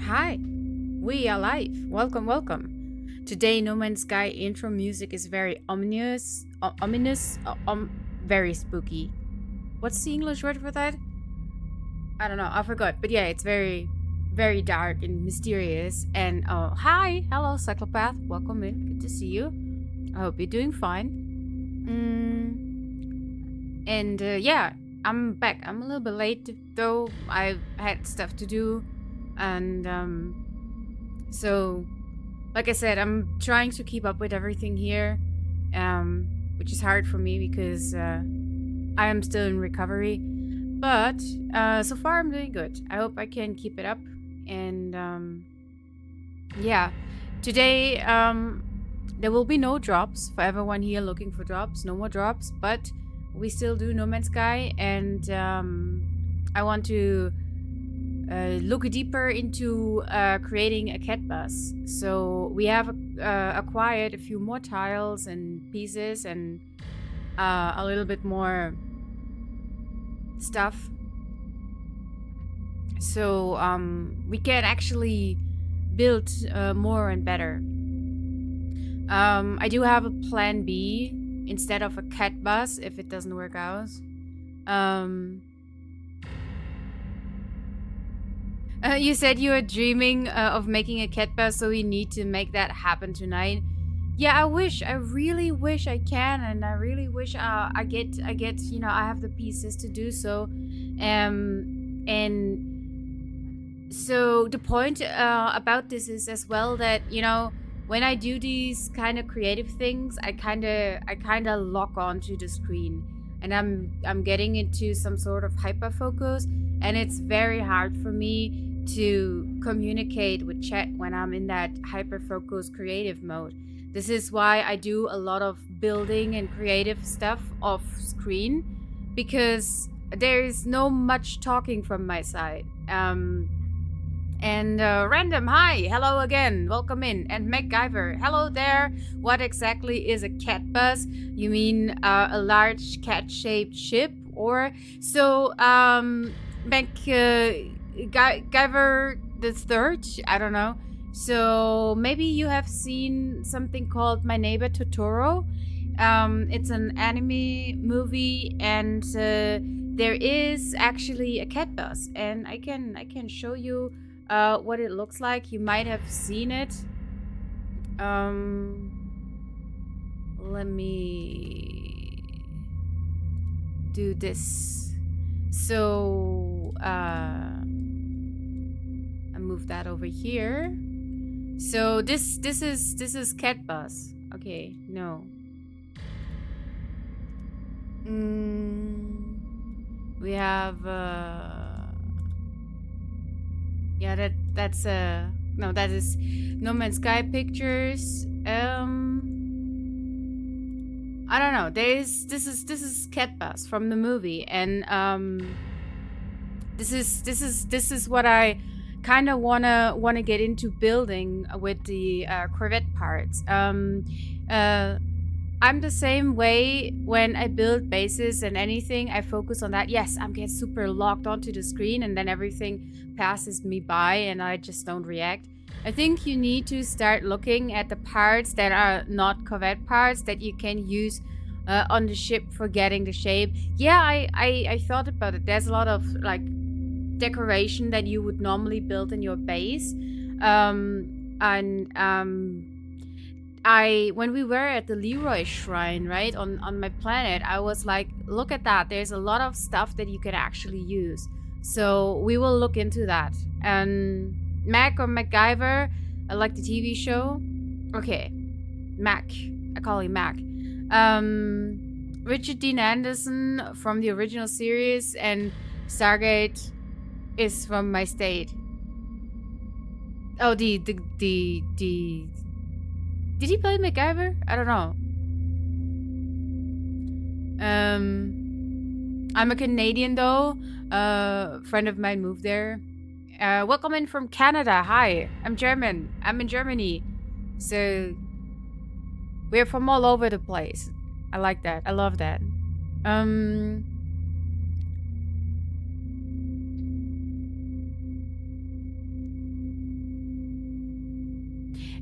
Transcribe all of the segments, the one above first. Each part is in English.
Hi, we are live. Welcome, welcome. Today, No Man's Sky intro music is very very spooky. What's the English word for that? I don't know. I forgot. But yeah, it's very, very dark and mysterious. And hi, hello, Cyclopath. Welcome in. Good to see you. I hope you're doing fine. And yeah, I'm back. I'm a little bit late though. I had stuff to do, and so, like I said, I'm trying to keep up with everything here, which is hard for me because I am still in recovery. But so far, I'm doing good. I hope I can keep it up. And yeah, today there will be no drops for everyone here looking for drops. No more drops, but we still do No Man's Sky, and I want to look deeper into creating a cat bus. So we have acquired a few more tiles and pieces and a little bit more stuff. So we can actually build more and better. I do have a plan B instead of a cat bus if it doesn't work out. You said you were dreaming of making a cat bus, so we need to make that happen tonight. Yeah, I really wish I can, and I really wish I get, I have the pieces to do so. And so the point about this is as well that, when I do these kind of creative things, I kind of lock onto the screen, and I'm getting into some sort of hyper focus, and it's very hard for me to communicate with chat when I'm in that hyper focus creative mode. This is why I do a lot of building and creative stuff off screen, because there is no much talking from my side. Random, hi, hello again, welcome in. And MacGyver, hello there. What exactly is a cat bus? You mean a large cat-shaped ship? Or so MacGyver the Third? I don't know. So maybe you have seen something called My Neighbor Totoro. It's an anime movie, and there is actually a cat bus, and I can show you what it looks like. You might have seen it. Let me do this. So I move that over here. So this is cat bus. Okay, no. We have yeah, that's no, that is No Man's Sky pictures. I don't know. This is cat bus from the movie, and this is what I kind of wanna get into building with the Corvette parts. I'm the same way when I build bases and anything. I focus on that. Yes, I'm get super locked onto the screen, and then everything passes me by, and I just don't react. I think you need to start looking at the parts that are not Corvette parts that you can use on the ship for getting the shape. Yeah, I thought about it. There's a lot of like decoration that you would normally build in your base, when we were at the Leroy Shrine, right, on my planet, I was like, look at that. There's a lot of stuff that you can actually use. So we will look into that. And Mac or MacGyver, like the TV show. Okay, Mac. I call him Mac. Richard Dean Anderson from the original series, and Stargate is from my state. Oh, Did he play MacGyver? I don't know. I'm a Canadian though. Friend of mine moved there. Welcome in from Canada. Hi, I'm German. I'm in Germany. So we're from all over the place. I like that. I love that.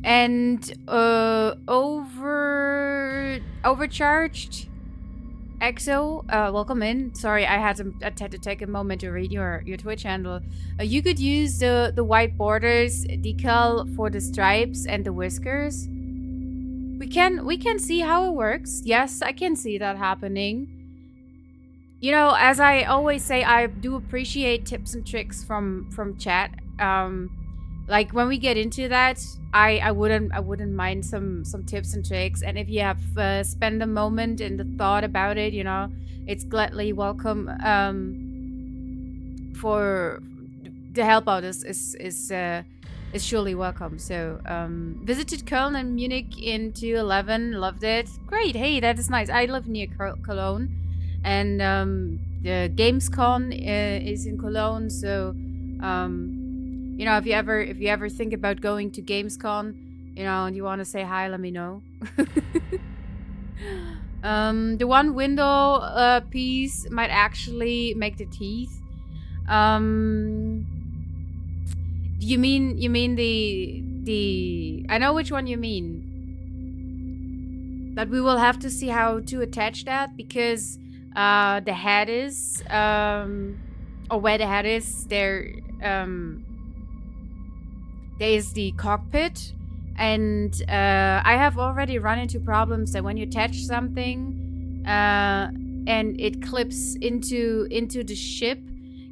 And overcharged EXO, welcome in. Sorry, I had to take a moment to read your Twitch handle. You could use the white borders decal for the stripes and the whiskers. We can see how it works. Yes, I can see that happening. You know, as I always say, I do appreciate tips and tricks from chat. Like when we get into that, I wouldn't mind some tips and tricks. And if you have spent a moment and the thought about it, you know, it's gladly welcome. For the help out is surely welcome. So visited Köln and Munich in 2011, loved it. Great, hey, that is nice. I live near Cologne, and the Gamescom is in Cologne. So you know, if you ever think about going to Gamescom, you know, and you want to say hi, let me know. The one window piece might actually make the teeth. You mean the I know which one you mean. But we will have to see how to attach that, because the head is or where the head is there is the cockpit, and I have already run into problems that when you attach something and it clips into the ship,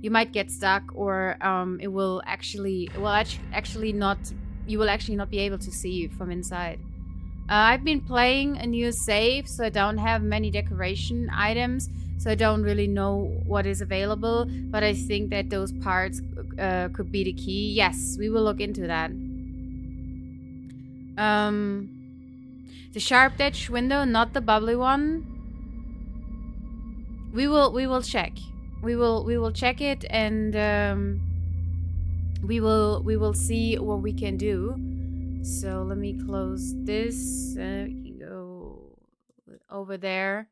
you might get stuck, or it will actually not be able to see from inside. I've been playing a new save, so I don't have many decoration items, so I don't really know what is available, but I think that those parts could be the key. Yes, we will look into that. The sharp edge window, not the bubbly one. We will check. We will check it, and we will see what we can do. So let me close this. We can go over there.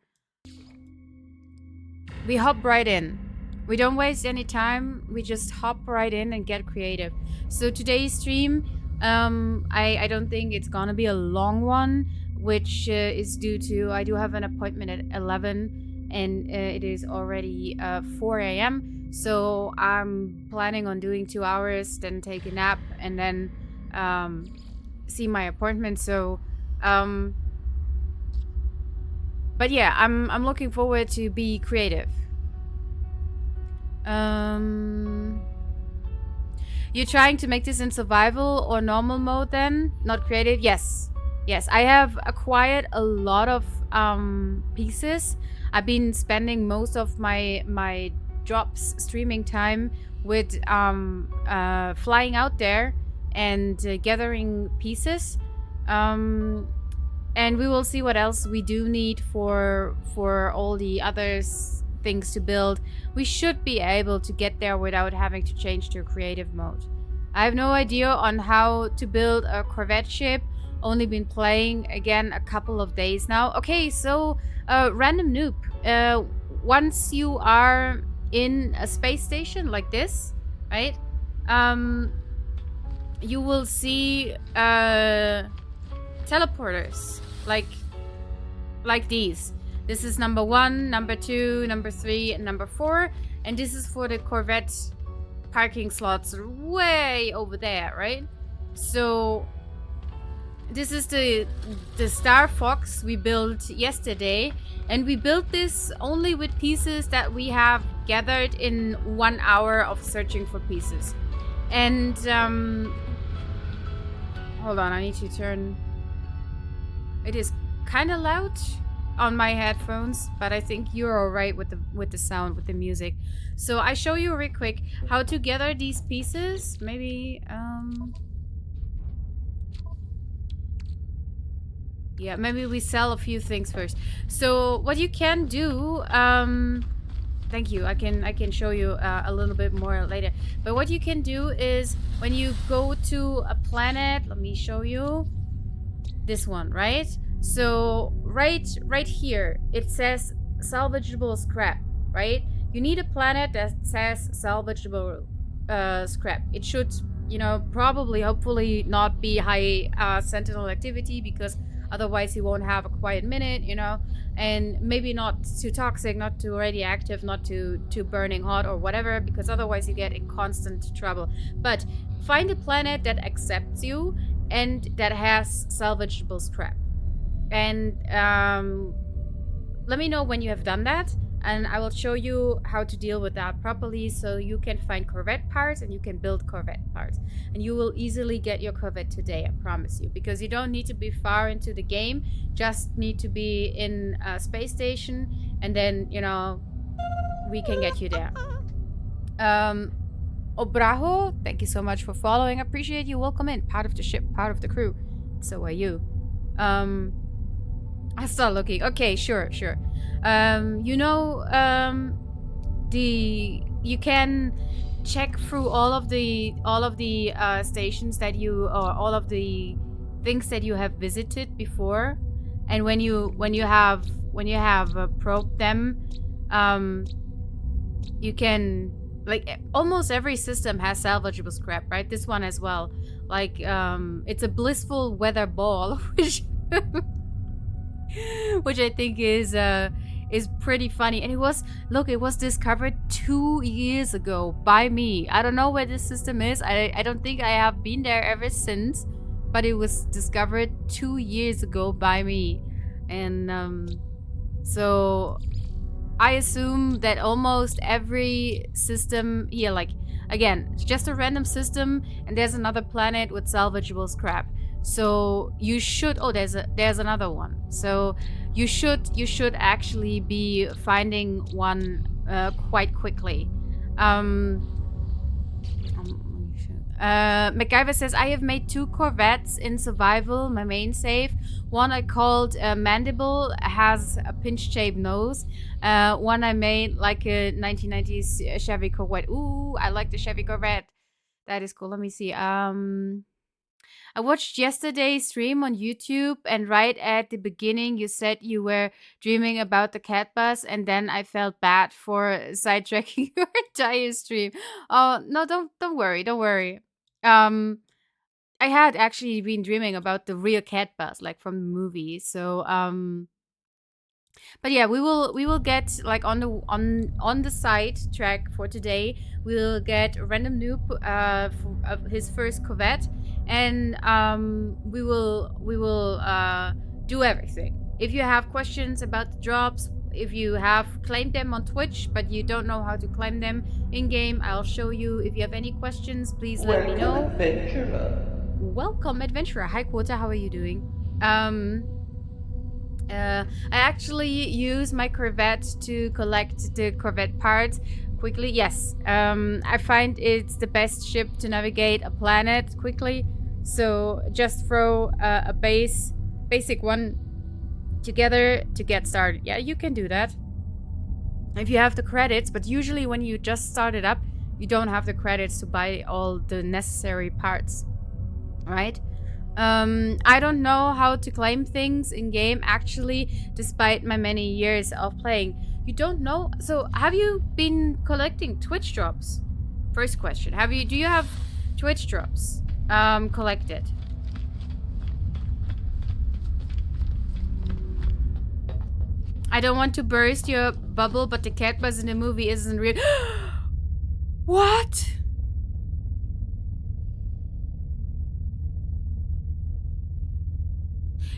We hop right in. We don't waste any time. We just hop right in and get creative. So today's stream, I don't think it's gonna be a long one, which is due to I do have an appointment at 11, and it is already 4 a.m. So I'm planning on doing 2 hours, then take a nap, and then see my appointment. So but yeah, I'm looking forward to be creative. You're trying to make this in survival or normal mode then? Not creative? Yes. Yes, I have acquired a lot of pieces. I've been spending most of my drops streaming time with flying out there and gathering pieces. And we will see what else we do need for all the other things to build. We should be able to get there without having to change to creative mode. I have no idea on how to build a Corvette ship. Only been playing again a couple of days now. Okay, so random noob. Once you are in a space station like this, right? You will see teleporters like these. This is number 1, number 2, number 3, and number 4, and this is for the Corvette parking slots way over there, right? So this is the Star Fox we built yesterday, and we built this only with pieces that we have gathered in 1 hour of searching for pieces. And hold on, I need to turn. It is kind of loud on my headphones, but I think you're all right with the sound, with the music. So I show you real quick how to gather these pieces. Maybe yeah, maybe we sell a few things first. So what you can do, thank you. I can show you a little bit more later. But what you can do is when you go to a planet, let me show you this one, right? So right here it says salvageable scrap, right? You need a planet that says salvageable scrap. It should you know, probably, hopefully not be high sentinel activity, because otherwise you won't have a quiet minute, you know, and maybe not too toxic, not too radioactive, not too burning hot or whatever, because otherwise you get in constant trouble. But find a planet that accepts you and that has salvageable scrap. And let me know when you have done that, and I will show you how to deal with that properly, so you can find Corvette parts and you can build Corvette parts. And you will easily get your Corvette today, I promise you, because you don't need to be far into the game, just need to be in a space station, and then, you know, we can get you there. Obrajo, thank you so much for following. Appreciate you. Welcome in. Part of the ship, part of the crew. So are you. I start looking. Okay, sure. You know, you can check through all of the stations that you, or all of the things that you have visited before, and when you have probed them, you can, like, almost every system has salvageable scrap, right? This one as well. Like, it's a blissful weather ball, which I think is pretty funny. And it was discovered 2 years ago by me. I don't know where this system is. I don't think I have been there ever since, but it was discovered 2 years ago by me. And so I assume that almost every system here, like, again, it's just a random system, and there's another planet with salvageable scrap. So you should, oh, there's another one. So you should actually be finding one quite quickly. MacGyver says, I have made 2 Corvettes in survival, my main save. One I called Mandible, has a pinch-shaped nose. One I made like a 1990s Chevy Corvette. Ooh, I like the Chevy Corvette. That is cool. Let me see. I watched yesterday's stream on YouTube, and right at the beginning you said you were dreaming about the cat bus, and then I felt bad for sidetracking your entire stream. Oh, no, don't worry. I had actually been dreaming about the real cat bus, like from the movie. So but yeah, we will get, like, on the side track for today. We'll get Random Noob of his first Corvette, and we will do everything. If you have questions about the drops, if you have claimed them on Twitch but you don't know how to claim them in game, I'll show you. If you have any questions, please let me know. Welcome, adventurer. Hi, Quota. How are you doing? I actually use my Corvette to collect the Corvette parts quickly. Yes, I find it's the best ship to navigate a planet quickly. So just throw a basic one together to get started. Yeah, you can do that if you have the credits, but usually when you just start it up, you don't have the credits to buy all the necessary parts, right? I don't know how to claim things in game, actually, despite my many years of playing. You don't know? So have you been collecting Twitch drops? First question. Do you have Twitch drops collected? I don't want to burst your bubble, but the cat bus in the movie isn't real. What?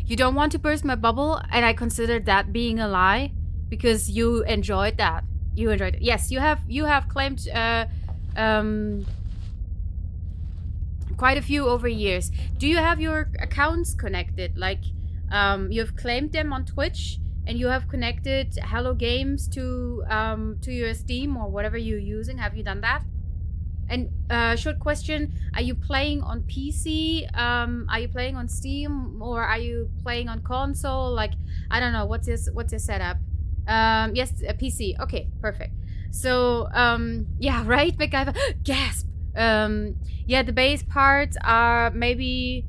You don't want to burst my bubble, and I consider that being a lie because you enjoyed that. You enjoyed it. Yes, you have claimed quite a few over years. Do you have your accounts connected? Like, you've claimed them on Twitch, and you have connected Hello Games to your Steam or whatever you're using. Have you done that? And short question, are you playing on PC? Are you playing on Steam, or are you playing on console? Like, I don't know, what's your setup? Yes, a PC. Okay, perfect. So, yeah, right, MacGyver? Gasp! Yeah, the base parts are maybe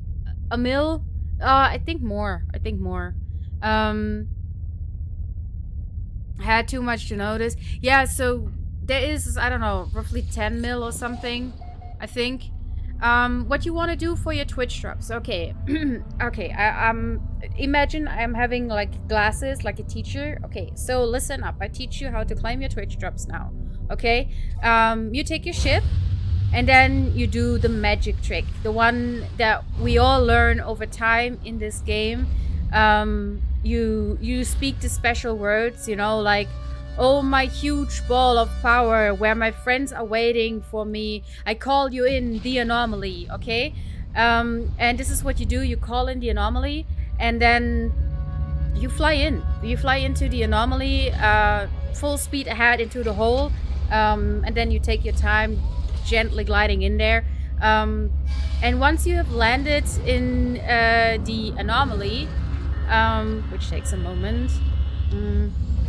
a mil. I think more. I had too much to notice. Yeah, so there is, I don't know, roughly 10 mil or something, I think. what you want to do for your Twitch drops. Okay. Okay, imagine I'm having like glasses like a teacher. Okay, so listen up. I teach you how to claim your Twitch drops now. Okay? You take your ship and then you do the magic trick. The one that we all learn over time in this game. You speak the special words, you know, like, "Oh, my huge ball of power, where my friends are waiting for me, I call you in the anomaly," okay? And this is what you do. You call in the anomaly, and then you fly in. You fly into the anomaly, full speed ahead into the hole, and then you take your time gently gliding in there. And once you have landed in the anomaly, which takes a moment.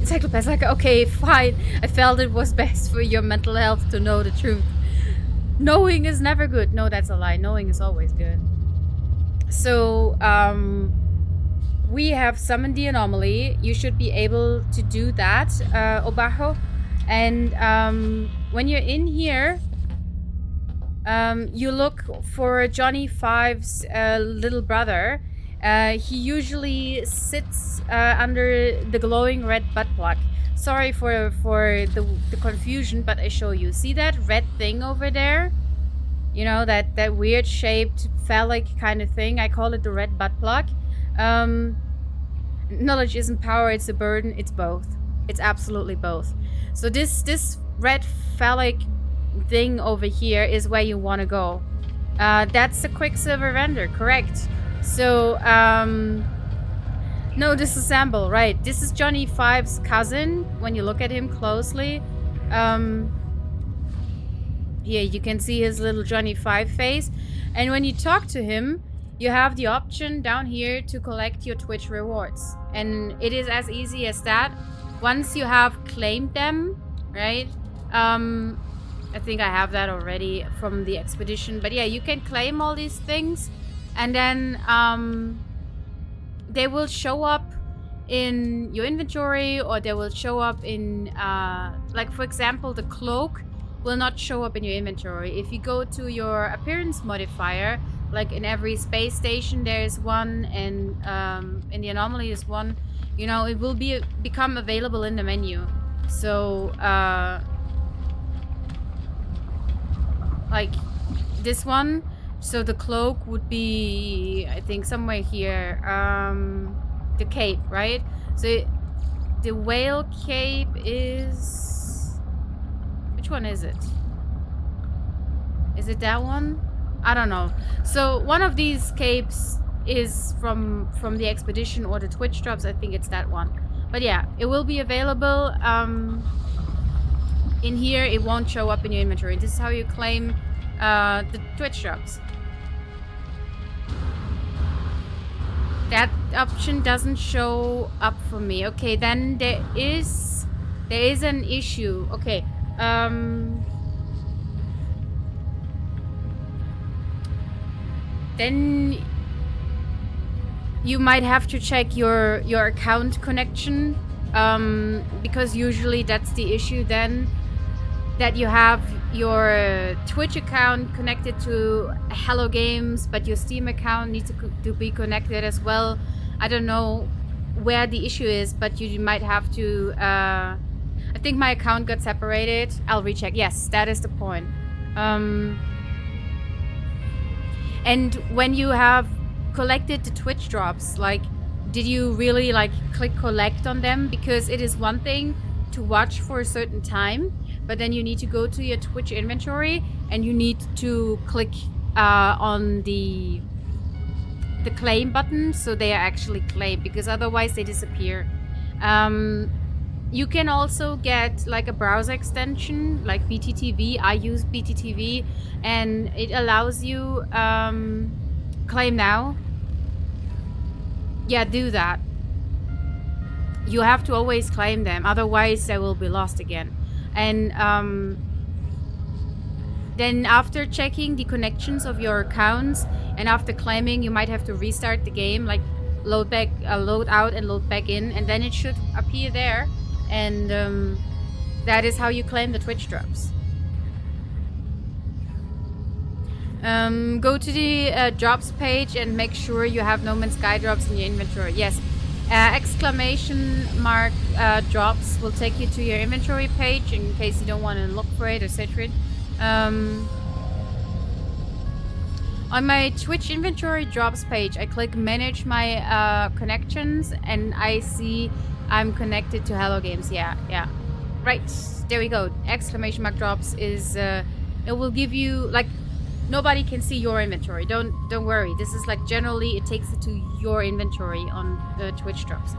Cyclopath's like, okay, fine. I felt it was best for your mental health to know the truth. Knowing is never good. No, that's a lie. Knowing is always good. So, we have summoned the anomaly. You should be able to do that, Obajo. And when you're in here, you look for Johnny Five's little brother. He usually sits under the glowing red butt plug. Sorry for the confusion, but I show you. See that red thing over there? You know, that weird shaped phallic kind of thing? I call it the red butt plug. Knowledge isn't power, it's a burden. It's both. It's absolutely both. So this red phallic thing over here is where you want to go. That's the Quicksilver vendor, correct. So, no, disassemble, right. This is Johnny Five's cousin, when you look at him closely. Here, you can see his little Johnny Five face. And when you talk to him, you have the option down here to collect your Twitch rewards. And it is as easy as that. Once you have claimed them, right? I think I have that already from the expedition. But yeah, you can claim all these things. And then they will show up in your inventory, or they will show up in, like for example, the cloak will not show up in your inventory. If you go to your appearance modifier, like in every space station there is one, and in the anomaly is one, you know, it will become available in the menu. So, like this one. So the cloak would be, I think, somewhere here. The cape, right? So the whale cape is... Which one is it? Is it that one? I don't know. So one of these capes is from the expedition or the Twitch drops. I think it's that one. But yeah, it will be available. In here, it won't show up in your inventory. This is how you claim the Twitch drops. That option doesn't show up for me. Okay, then there is an issue. Okay. Then you might have to check your account connection, because usually that's the issue then, that you have your Twitch account connected to Hello Games, but your Steam account needs to be connected as well. I don't know where the issue is, but you might have to... I think my account got separated. I'll recheck. Yes, that is the point. And when you have collected the Twitch drops, like, did you really like click collect on them? Because it is one thing to watch for a certain time, but then you need to go to your Twitch inventory and you need to click on the claim button so they are actually claimed, because otherwise they disappear. You can also get like a browser extension like BTTV. I use BTTV and it allows you claim now. Yeah, do that. You have to always claim them, otherwise they will be lost again. And then after checking the connections of your accounts and after claiming, you might have to restart the game, like load out and load back in, and then it should appear there. And that is how you claim the Twitch drops. Go to the drops page and make sure you have No Man's Sky drops in your inventory. Yes. Exclamation mark drops will take you to your inventory page in case you don't want to look for it or search for it. On my Twitch inventory drops page, I click manage my connections and I see I'm connected to Hello Games. Yeah. Right, there we go. Exclamation mark drops is it will give you like nobody can see your inventory. Don't worry. This is like generally it takes it to your inventory on the Twitch drops.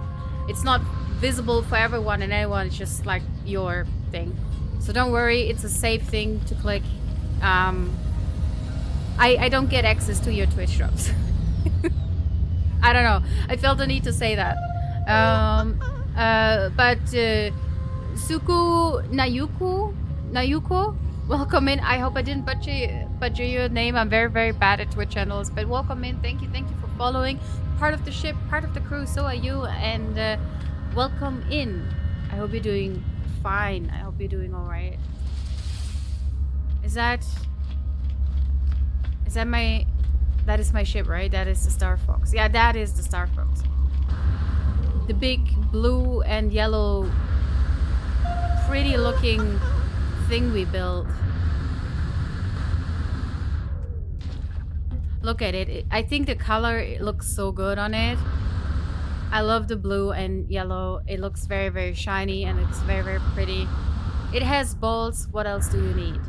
It's not visible for everyone and anyone. It's just like your thing. So don't worry. It's a safe thing to click. I don't get access to your Twitch drops. I don't know. I felt the need to say that. But Suku Nayuko, welcome in. I hope I didn't butcher your name. I'm very, very bad at Twitch channels, but welcome in. Thank you for following. Part of the ship, part of the crew. So are you, and welcome in. I hope you're doing fine. I hope you're doing all right. Is that my? That is my ship, right? That is the Star Fox. Yeah, that is the Star Fox. The big blue and yellow, pretty looking thing we built. Look at it. I think the color looks so good on it. I love the blue and yellow. It looks very, very shiny and it's very, very pretty. It has balls. What else do you need?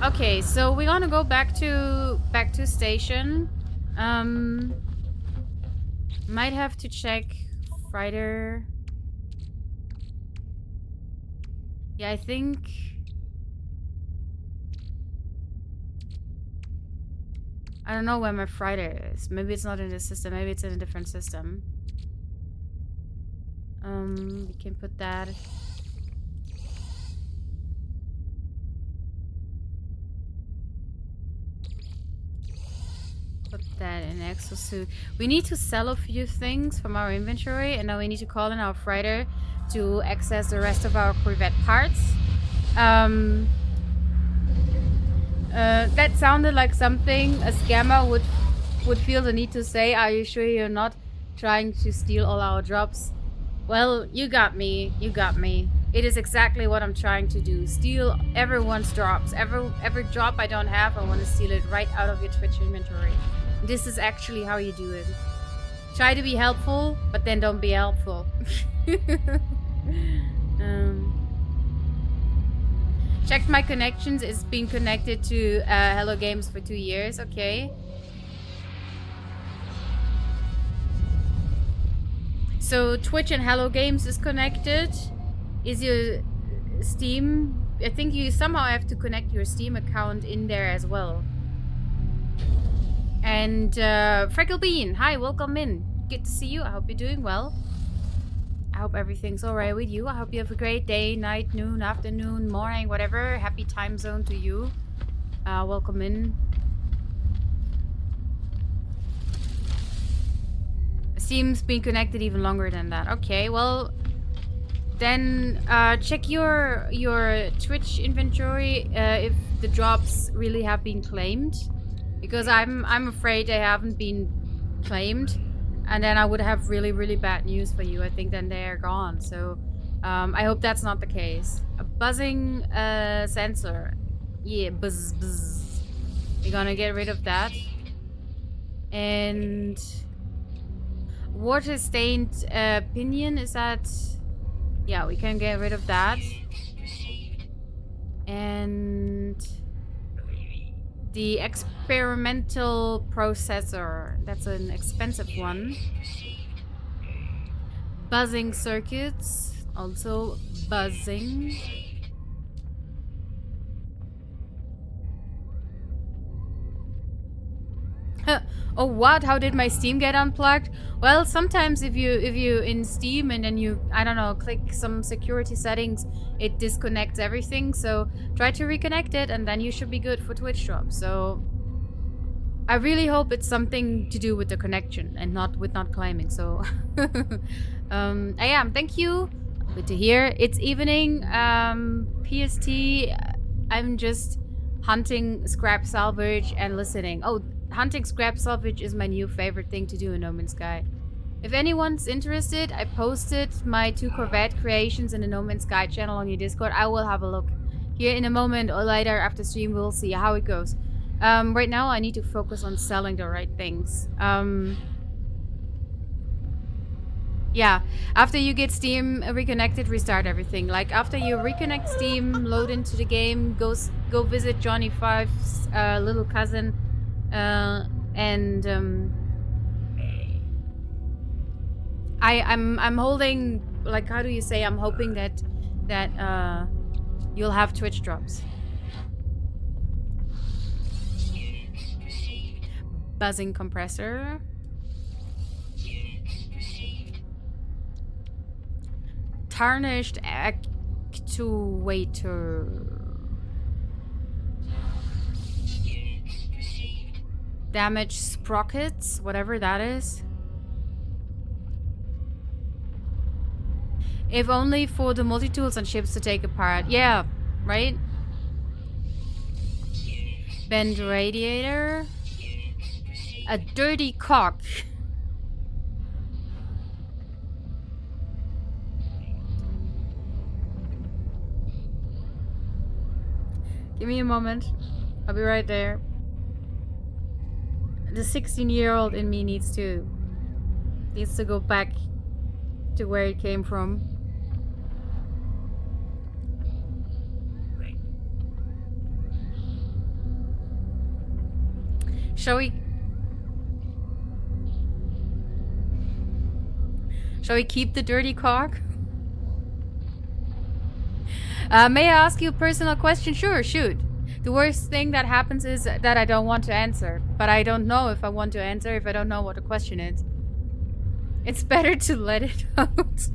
Okay, so we're gonna go back to station. Might have to check Friday. Yeah, I think I don't know where my Friday is. Maybe it's not in this system. Maybe it's in a different system. We can put that. Put that in exosuit. We need to sell a few things from our inventory, and now we need to call in our freighter to access the rest of our Corvette parts. That sounded like something a scammer would feel the need to say. Are you sure you're not trying to steal all our drops? Well, you got me. You got me. It is exactly what I'm trying to do. Steal everyone's drops. Every drop I don't have, I want to steal it right out of your Twitch inventory. This is actually how you do it. Try to be helpful, but then don't be helpful. Checked my connections. It's been connected to Hello Games for 2 years. Okay. So Twitch and Hello Games is connected. Is your Steam? I think you somehow have to connect your Steam account in there as well. And Freckle Bean, hi, welcome in. Good to see you. I hope you're doing well. I hope everything's alright with you. I hope you have a great day, night, noon, afternoon, morning, whatever. Happy time zone to you. Welcome in. Steam's been connected even longer than that. Okay, well, then check your Twitch inventory if the drops really have been claimed, because I'm afraid they haven't been claimed, and then I would have really, really bad news for you. I think then they're gone. So I hope that's not the case. A buzzing sensor. Yeah, buzz buzz. We're gonna get rid of that. And water stained pinion, is that? Yeah, we can get rid of that. And the experimental processor, that's an expensive one. Buzzing circuits, also buzzing. Oh, what? How did my Steam get unplugged? Well, sometimes if you in Steam and then you, I don't know, click some security settings, it disconnects everything. So try to reconnect it and then you should be good for Twitch drop. So I really hope it's something to do with the connection and not with not claiming. So I am. Thank you. Good to hear. It's evening. PST. I'm just hunting scrap salvage and listening. Oh, hunting scrap salvage is my new favorite thing to do in No Man's Sky. If anyone's interested, I posted my 2 Corvette creations in the No Man's Sky channel on your Discord. I will have a look here in a moment, or later after stream. We'll see how it goes. Right now I need to focus on selling the right things. Yeah, after you get Steam reconnected, restart everything. Like after you reconnect Steam, load into the game, go visit Johnny Five's little cousin, and I'm holding, like, how do you say? I'm hoping that you'll have Twitch drops. Buzzing compressor. Tarnished actuator. Damaged sprockets, whatever that is. If only for the multi-tools on ships to take apart. Yeah, right? Bend radiator. A dirty cock. Give me a moment. I'll be right there. The 16-year-old in me needs to go back to where it came from. Shall we keep the dirty cock? May I ask you a personal question? Sure, shoot. The worst thing that happens is that I don't want to answer. But I don't know if I want to answer if I don't know what the question is. It's better to let it out.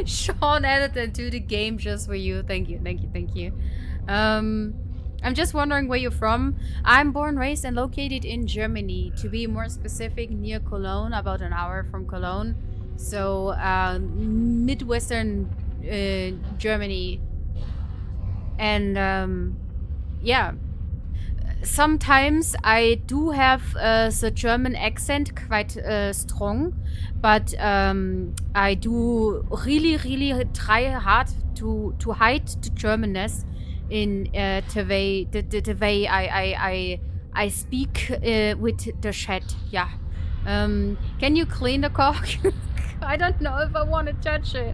Sean added that to the game just for you. Thank you, thank you, thank you. I'm just wondering where you're from. I'm born, raised, and located in Germany. To be more specific, near Cologne, about an hour from Cologne. So, Midwestern Germany. And, yeah. Sometimes I do have the German accent quite strong. But I do really try hard to hide the Germanness in the way I speak with the chat. Yeah. Can you clean the cock? I don't know if I want to touch it.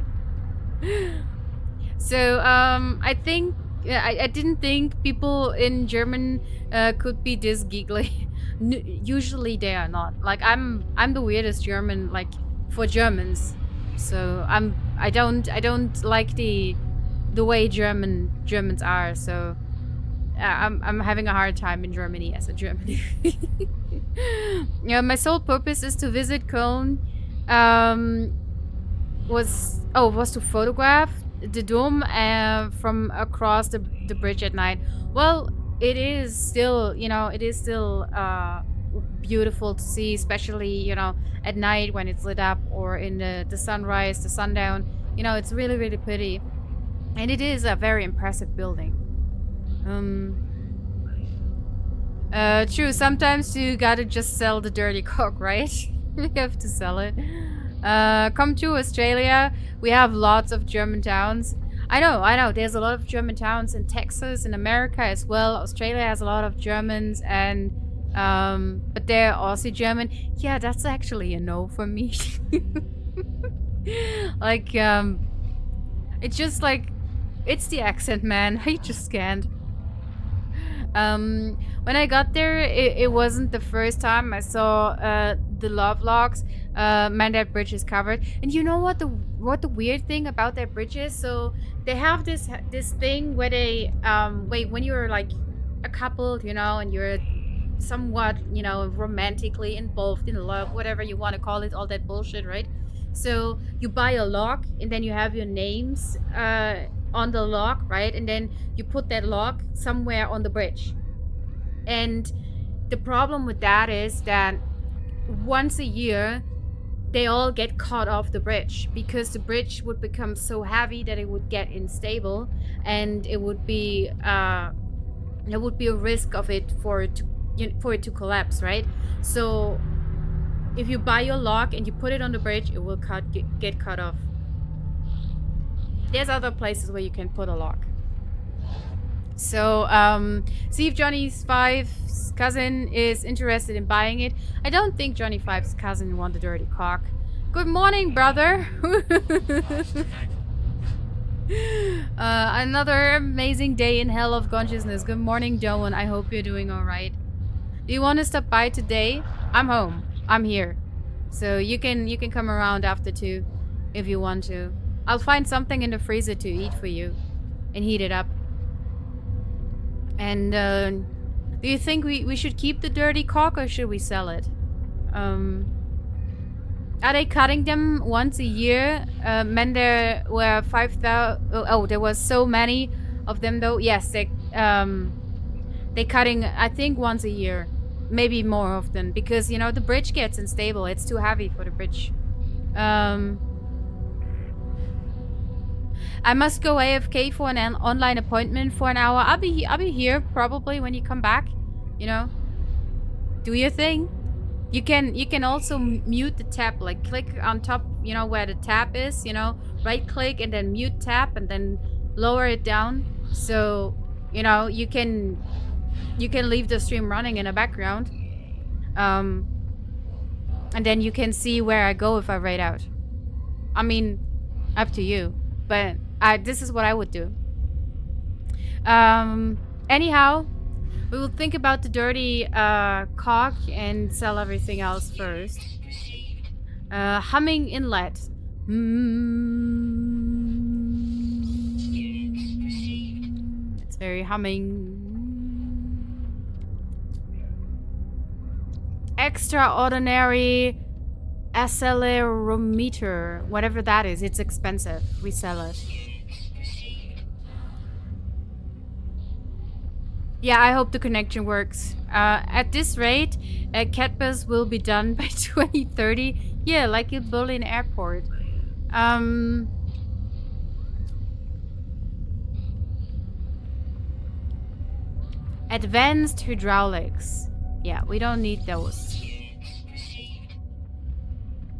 So I think I didn't think people in German could be this giggly. Usually they are not. Like I'm the weirdest German, like, for Germans. So I don't like the way Germans are. So I'm having a hard time in Germany as a German. Yeah, my sole purpose is to visit Köln. Was to photograph the dome from across the bridge at night. Well, it is still, beautiful to see, especially, at night when it's lit up, or in the sunrise, the sundown. It's really pretty. And it is a very impressive building. True, sometimes you gotta just sell the dirty cock, right? You have to sell it. Come to Australia. We have lots of German towns. I know. There's a lot of German towns in Texas, in America as well. Australia has a lot of Germans, and but they're also German. Yeah, that's actually a no for me. Like, it's just like, it's the accent, man. I just can't. When I got there, it wasn't the first time I saw the love logs. Man, that bridge is covered. And you know what the weird thing about that bridge is? So they have this thing where they when you're like a couple, and you're somewhat, romantically involved in love, whatever you want to call it, all that bullshit, right? So you buy a log, and then you have your names on the log, right? And then you put that log somewhere on the bridge. And the problem with that is that once a year, they all get caught off the bridge, because the bridge would become so heavy that it would get unstable, and it would be there would be a risk of it for it to collapse, right? So if you buy your lock and you put it on the bridge, it will get cut off. There's other places where you can put a lock. So, see if Johnny Five's cousin is interested in buying it. I don't think Johnny Five's cousin wants a dirty cock. Good morning, brother. Another amazing day in hell of consciousness. Good morning, Joan. I hope you're doing all right. Do you want to stop by today? I'm home. I'm here. So you can come around after 2 if you want to. I'll find something in the freezer to eat for you and heat it up. And do you think we should keep the dirty cock or should we sell it? Are they cutting them once a year? Men, there were 5,000. Oh, there was so many of them though. Yes, they cutting, I think, once a year. Maybe more often, because, you know, the bridge gets unstable. It's too heavy for the bridge. I must go AFK for an online appointment for an hour. I'll be here probably when you come back. You know, do your thing. You can also mute the tab. Like, click on top, you know, where the tab is. You know, right click and then mute tab and then lower it down. So, you know, you can leave the stream running in the background. And then you can see where I go if I raid out. I mean, up to you. But this is what I would do. Anyhow, we will think about the dirty cock and sell everything else first. Humming inlet. It's very humming. Extraordinary accelerometer, whatever that is. It's expensive. We sell it. Yeah, I hope the connection works. At this rate, Catbus will be done by 2030. Yeah, like in Berlin Airport. Advanced hydraulics. Yeah, we don't need those.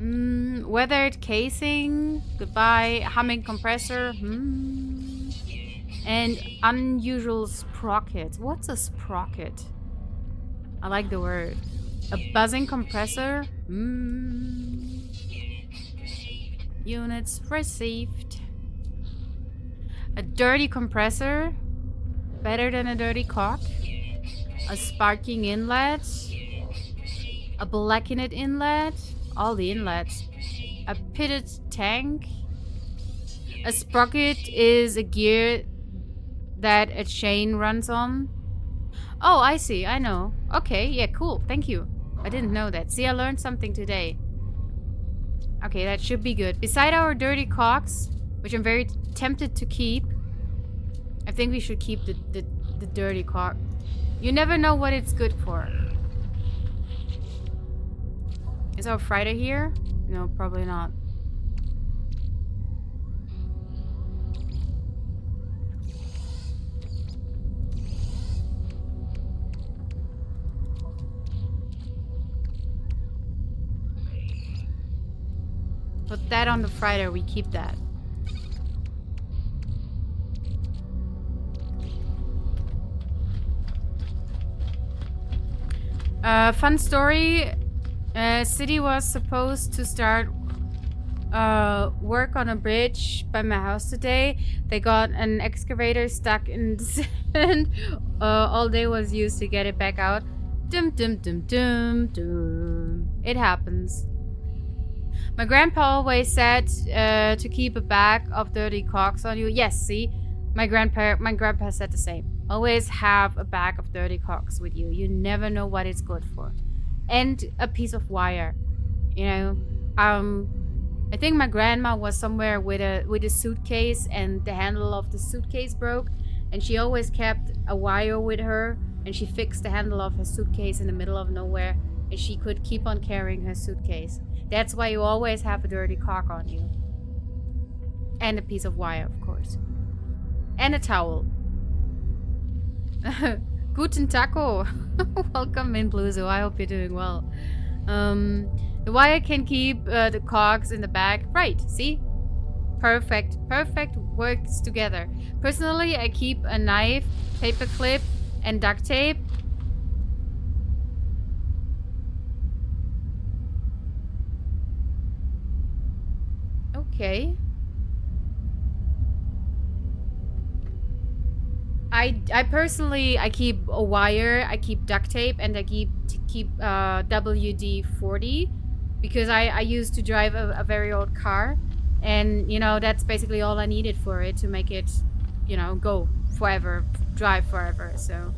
Weathered casing. Goodbye. Humming compressor. And unusual sprocket. What's a sprocket? I like the word. A buzzing compressor. Units received. A dirty compressor. Better than a dirty cock. A sparking inlet. A blackened inlet. All the inlets. A pitted tank. A sprocket is a gear that a chain runs on. Oh, I see. I know. Okay, yeah, cool. Thank you. I didn't know that. See, I learned something today. Okay, that should be good. Beside our dirty cocks, which I'm very tempted to keep, I think we should keep the dirty cock. You never know what it's good for. Is our Friday here? No, probably not. Put that on the Friday, we keep that. Fun story. City was supposed to start work on a bridge by my house today. They got an excavator stuck in the sand. All day was used to get it back out. Dum dum dum dum dum. It happens. My grandpa always said to keep a bag of dirty cocks on you. Yes, see, my grandpa said the same. Always have a bag of dirty cocks with you. You never know what it's good for. And a piece of wire, you know. I think my grandma was somewhere with a suitcase, and the handle of the suitcase broke, and she always kept a wire with her, and she fixed the handle of her suitcase in the middle of nowhere. and she could keep on carrying her suitcase. That's why you always have a dirty cock on you. And a piece of wire, of course. And a towel. Guten Taco. Welcome in, Bluzo. I hope you're doing well. The wire can keep the cogs in the bag. Right, see? Perfect. Perfect works together. Personally, I keep a knife, paper clip, and duct tape. Okay. I personally I keep a wire, I keep duct tape, and I keep WD-40 because I used to drive a very old car, and you know that's basically all I needed for it to make it, you know, go forever, drive forever. So,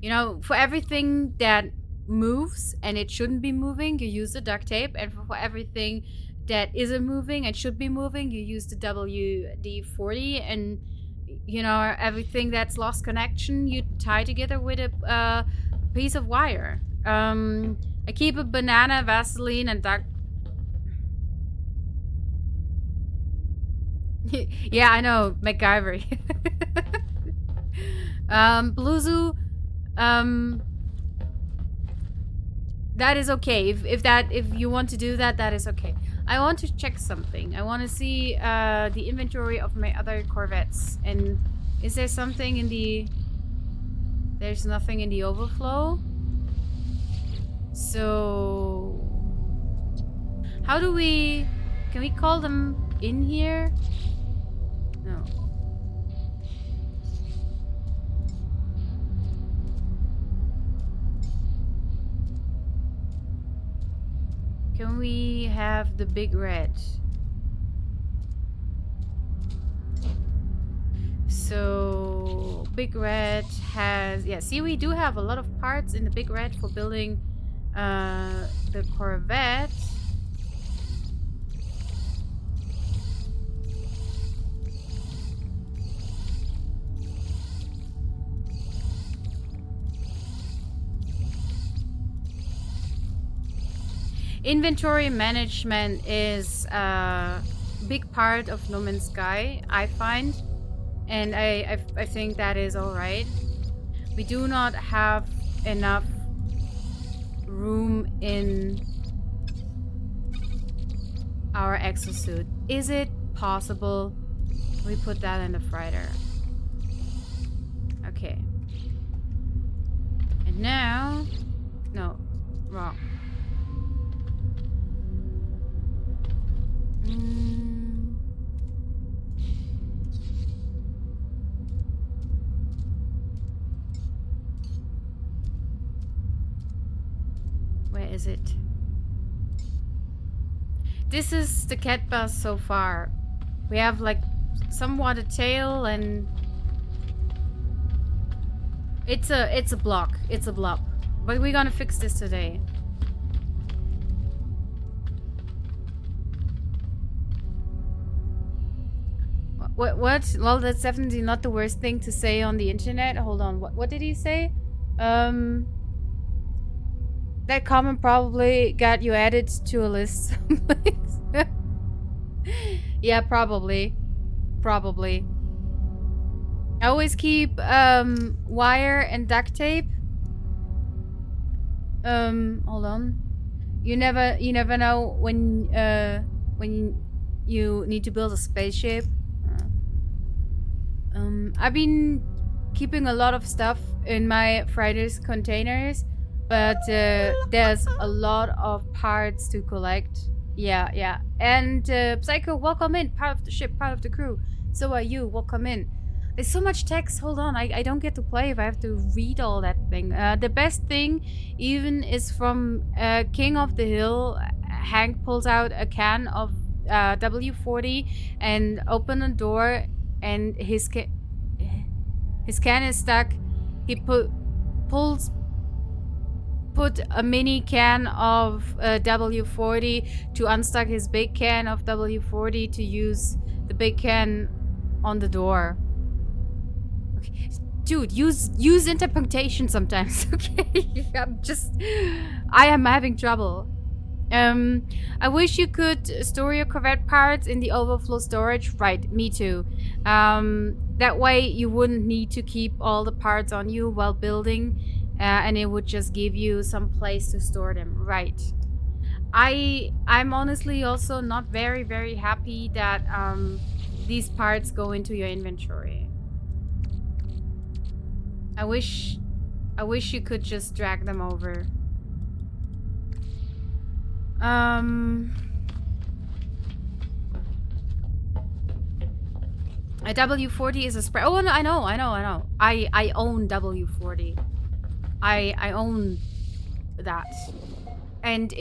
you know, for everything that moves and it shouldn't be moving, you use the duct tape, and for everything that isn't moving and should be moving, you use the WD-40, and you know, everything that's lost connection, you tie together with a piece of wire. I keep a banana, Vaseline, and duct. Yeah, I know, MacGyver. Bluzu, that is okay. If you want to do that, that is okay. I want to check something. I want to see the inventory of my other Corvettes. And is there something in the... There's nothing in the overflow. So... How do we... Can we call them in here? No. Can we have the big red? So big red has, yeah, see, we do have a lot of parts in the big red for building the Corvette. Inventory management is a big part of No Man's Sky, I find, and I think that is all right. We do not have enough room in our exosuit. Is it possible we put that in the freighter? Okay. And now... No, wrong. Where is it? This is the cat bus so far. We have like somewhat a tail, and it's a block. It's a blob. But we're gonna fix this today. What? Well, that's definitely not the worst thing to say on the internet. Hold on. What did he say? That comment probably got you added to a list someplace. Yeah, probably. Probably. I always keep wire and duct tape. Hold on. You never know when you need to build a spaceship. I've been keeping a lot of stuff in my Fridays containers, but there's a lot of parts to collect. Yeah. And Psycho, welcome in. Part of the ship, part of the crew. So are you. Welcome in. There's so much text. Hold on. I don't get to play if I have to read all that thing. The best thing even is from King of the Hill. Hank pulls out a can of W40 and open a door, and his can is stuck. He put a mini can of W40 to unstuck his big can of W40 to use the big can on the door. Okay. Dude, use interpunctation sometimes, okay? I am having trouble. I wish you could store your Corvette parts in the overflow storage. Right, me too. That way you wouldn't need to keep all the parts on you while building, and it would just give you some place to store them. Right. I'm honestly also not very happy that these parts go into your inventory. I wish you could just drag them over. A W40 is a spread. Oh, no, I know. I own W40. I own that. And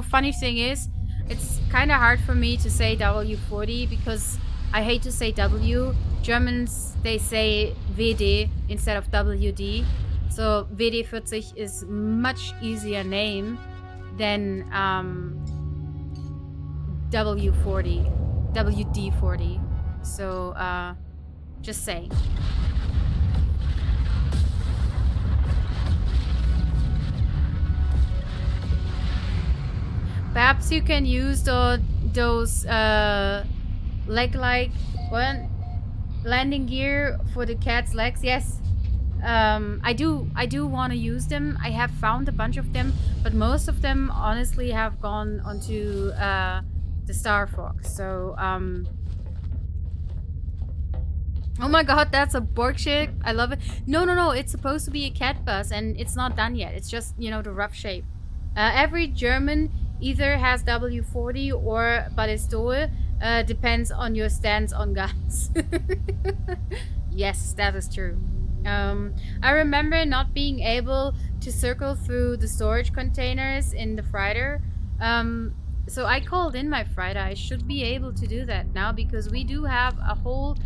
funny thing is, it's kind of hard for me to say W40 because I hate to say W. Germans, they say WD instead of WD. So WD40 is much easier name than W40, WD40. So, just saying. Perhaps you can use those leg-like landing gear for the cat's legs. Yes, I do want to use them. I have found a bunch of them, but most of them honestly have gone onto the Star Fox. So oh my god, that's a Borg ship. I love it. No, it's supposed to be a cat bus, and it's not done yet. It's just the rough shape. Every German either has W40 or Ballistol. Depends on your stance on guns. Yes, that is true. I remember not being able to circle through the storage containers in the freighter. So I called in my freighter. I should be able to do that now because we do have a whole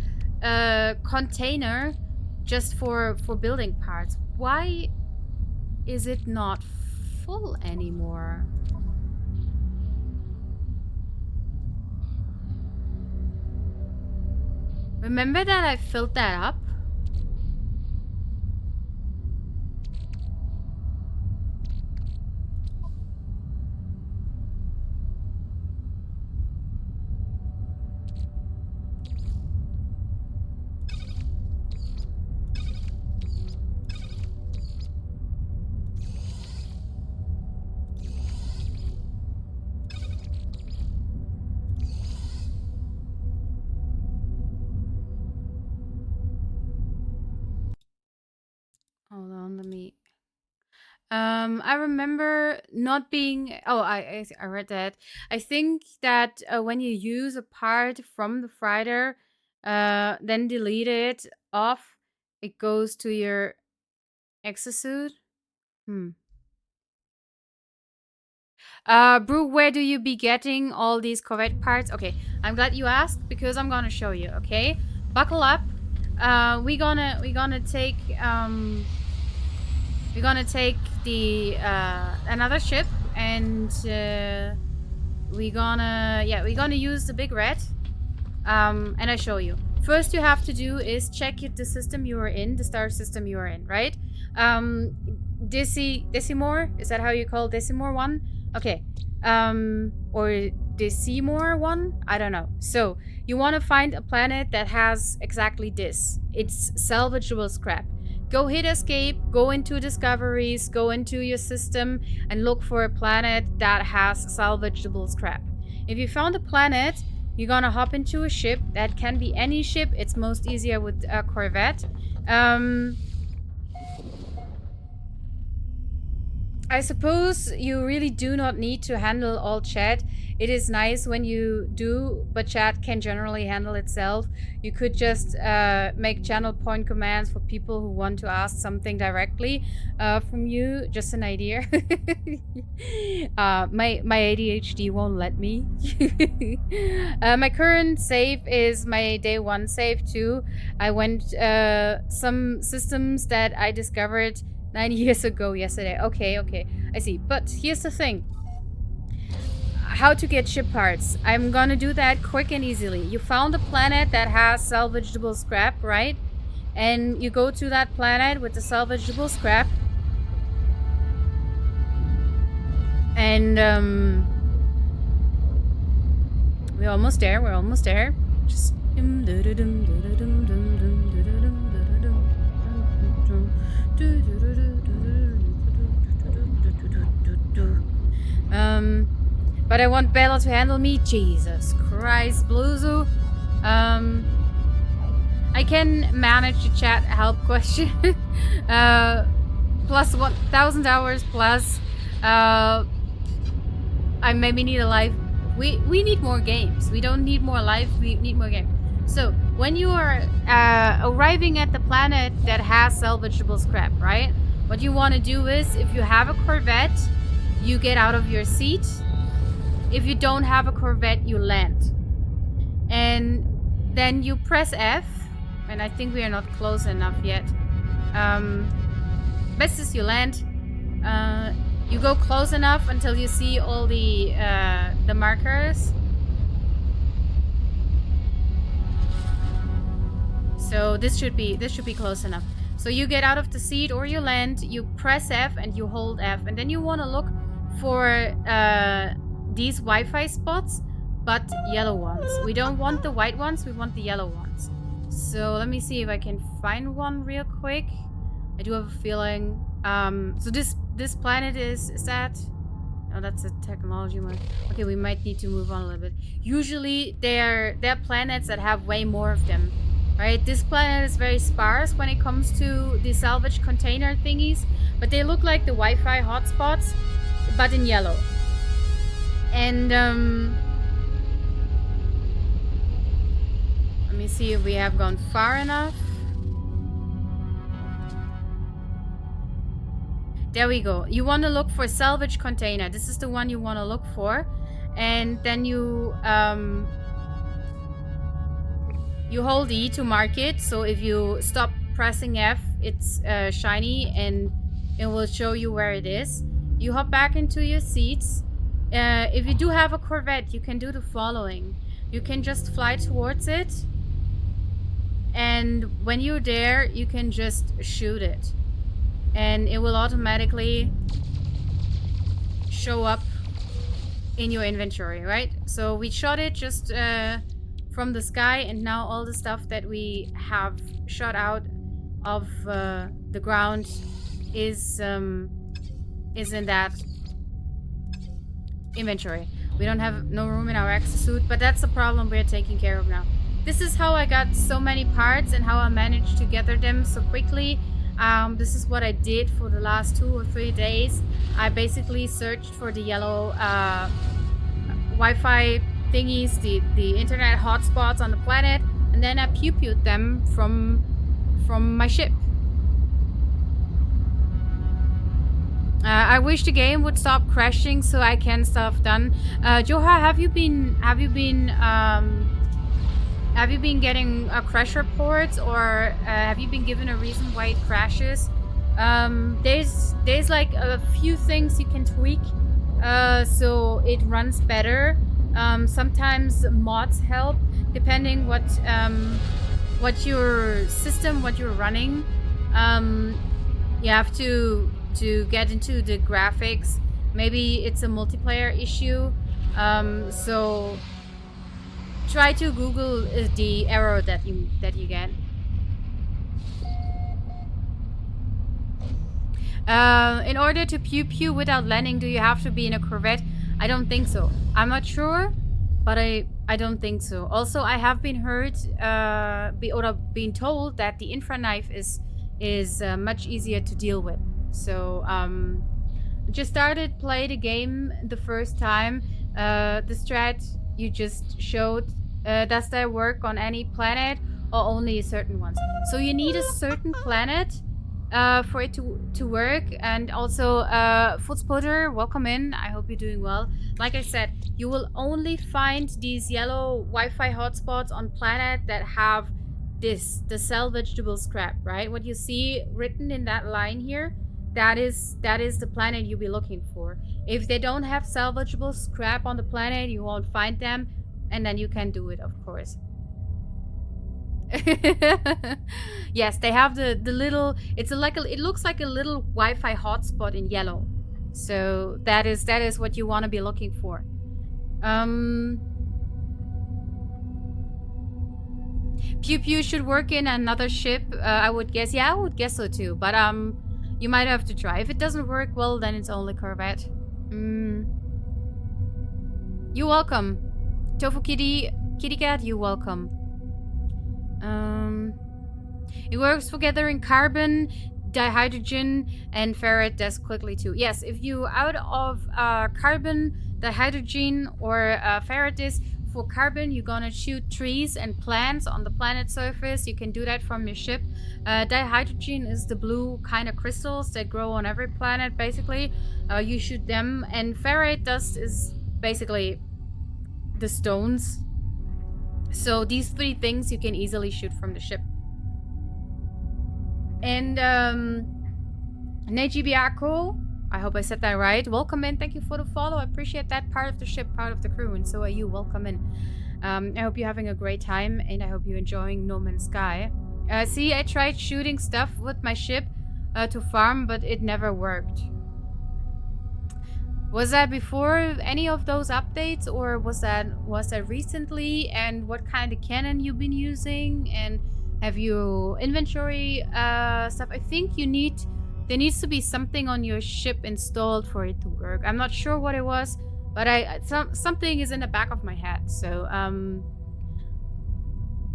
container just for building parts. Why is it not full anymore? Remember that I filled that up? Hold on, let me. I remember not being. Oh, I read that. I think that when you use a part from the freighter, then delete it off, it goes to your exosuit. Brew, where do you be getting all these Corvette parts? Okay, I'm glad you asked because I'm gonna show you. Okay, buckle up. We're gonna take the another ship, and we're gonna use the big red. And I show you. First, you have to do is check the system you are in, the star system you are in, right? Decimor, is that how you call Decimor 1? Okay. Or Decimor 1? I don't know. So, you want to find a planet that has exactly this. It's salvageable scrap. Go hit escape, go into discoveries, go into your system, and look for a planet that has salvageable scrap. If you found a planet, you're gonna hop into a ship. That can be any ship. It's most easier with a Corvette. I suppose you really do not need to handle all chat. It is nice when you do, but chat can generally handle itself. You could just make channel point commands for people who want to ask something directly from you. Just an idea. My ADHD won't let me. My current save is my day one save too. I went some systems that I discovered 9 years ago yesterday. Okay, I see. But here's the thing. How to get ship parts. I'm gonna do that quick and easily. You found a planet that has salvageable scrap, right? And you go to that planet with the salvageable scrap. And we're almost there. We're almost there. Just but I want Bella to handle me. Jesus Christ, Bluzu. I can manage the chat help question. Plus 1,000 hours plus. I maybe need a life. We need more games. We don't need more life. We need more games. So when you are arriving at the planet that has salvageable scrap, right? What you want to do is, if you have a Corvette, you get out of your seat. If you don't have a Corvette, you land. And then you press F. And I think we are not close enough yet. Best is you land. You go close enough until you see all the markers. So this should be close enough. So you get out of the seat or you land. You press F and you hold F, and then you want to look for these Wi-Fi spots, but yellow ones. We don't want the white ones. We want the yellow ones. So let me see if I can find one real quick. I do have a feeling. So this planet is that? Oh, that's a technology one. Okay, we might need to move on a little bit. Usually they're planets that have way more of them, right? This planet is very sparse when it comes to the salvage container thingies, but they look like the Wi-Fi hotspots, but in yellow. And let me see if we have gone far enough. There we go. You want to look for salvage container. This is the one you want to look for. And then you hold E to mark it. So if you stop pressing F, it's shiny and it will show you where it is. You hop back into your seats. If you do have a Corvette, you can do the following. You can just fly towards it. And when you're there, you can just shoot it. And it will automatically show up in your inventory, right? So we shot it just from the sky, and now all the stuff that we have shot out of the ground is in that inventory. We don't have no room in our exosuit, but that's the problem we're taking care of now. This is how I got so many parts and how I managed to gather them so quickly. This is what I did for the last 2 or 3 days. I basically searched for the yellow Wi-Fi thingies, the internet hotspots on the planet, and then I pew-pewed them from my ship. I wish the game would stop crashing so I can stuff done. Joha, have you been getting crash reports, or have you been given a reason why it crashes? There's like a few things you can tweak so it runs better. Sometimes mods help, depending what your system, what you're running. You have to get into the graphics. Maybe it's a multiplayer issue. So try to Google the error that you get. In order to pew without landing, do you have to be in a Corvette? I don't think so. I'm not sure, but I don't think so. Also, I have been heard or been told that the infra knife is much easier to deal with. So just started play the game the first time. The strat you just showed, does that work on any planet or only certain ones? So you need a certain planet for it to work. And also Footspotter, welcome in. I hope you're doing well. Like I said, you will only find these yellow Wi-Fi hotspots on planet that have the salvageable scrap, right? What you see written in that line here, that is the planet you'll be looking for. If they don't have salvageable scrap on the planet, you won't find them, and then you can do it, of course. Yes, they have the little. It's like it looks like a little Wi-Fi hotspot in yellow. So that is what you want to be looking for. Pew Pew should work in another ship. I would guess. Yeah, I would guess so too. But you might have to try. If it doesn't work, well, then it's only Corvette. You're welcome. Tofu Kitty Cat, you're welcome. It works for gathering carbon, dihydrogen, and ferret death quickly too. Yes, if you out of carbon, dihydrogen, or ferret disc, for carbon, you're gonna shoot trees and plants on the planet surface. You can do that from your ship. Dihydrogen is the blue kind of crystals that grow on every planet, basically. You shoot them, and ferrite dust is basically the stones. So these three things you can easily shoot from the ship. And Nejibiako, I hope I said that right. Welcome in. Thank you for the follow. I appreciate that. Part of the ship, part of the crew, and so are you. Welcome in. I hope you're having a great time, and I hope you're enjoying No Man's Sky. See, I tried shooting stuff with my ship to farm, but it never worked. Was that before any of those updates, or was that recently? And what kind of cannon you've been using? And have you inventory stuff? I think there needs to be something on your ship installed for it to work. I'm not sure what it was, but something is in the back of my head. So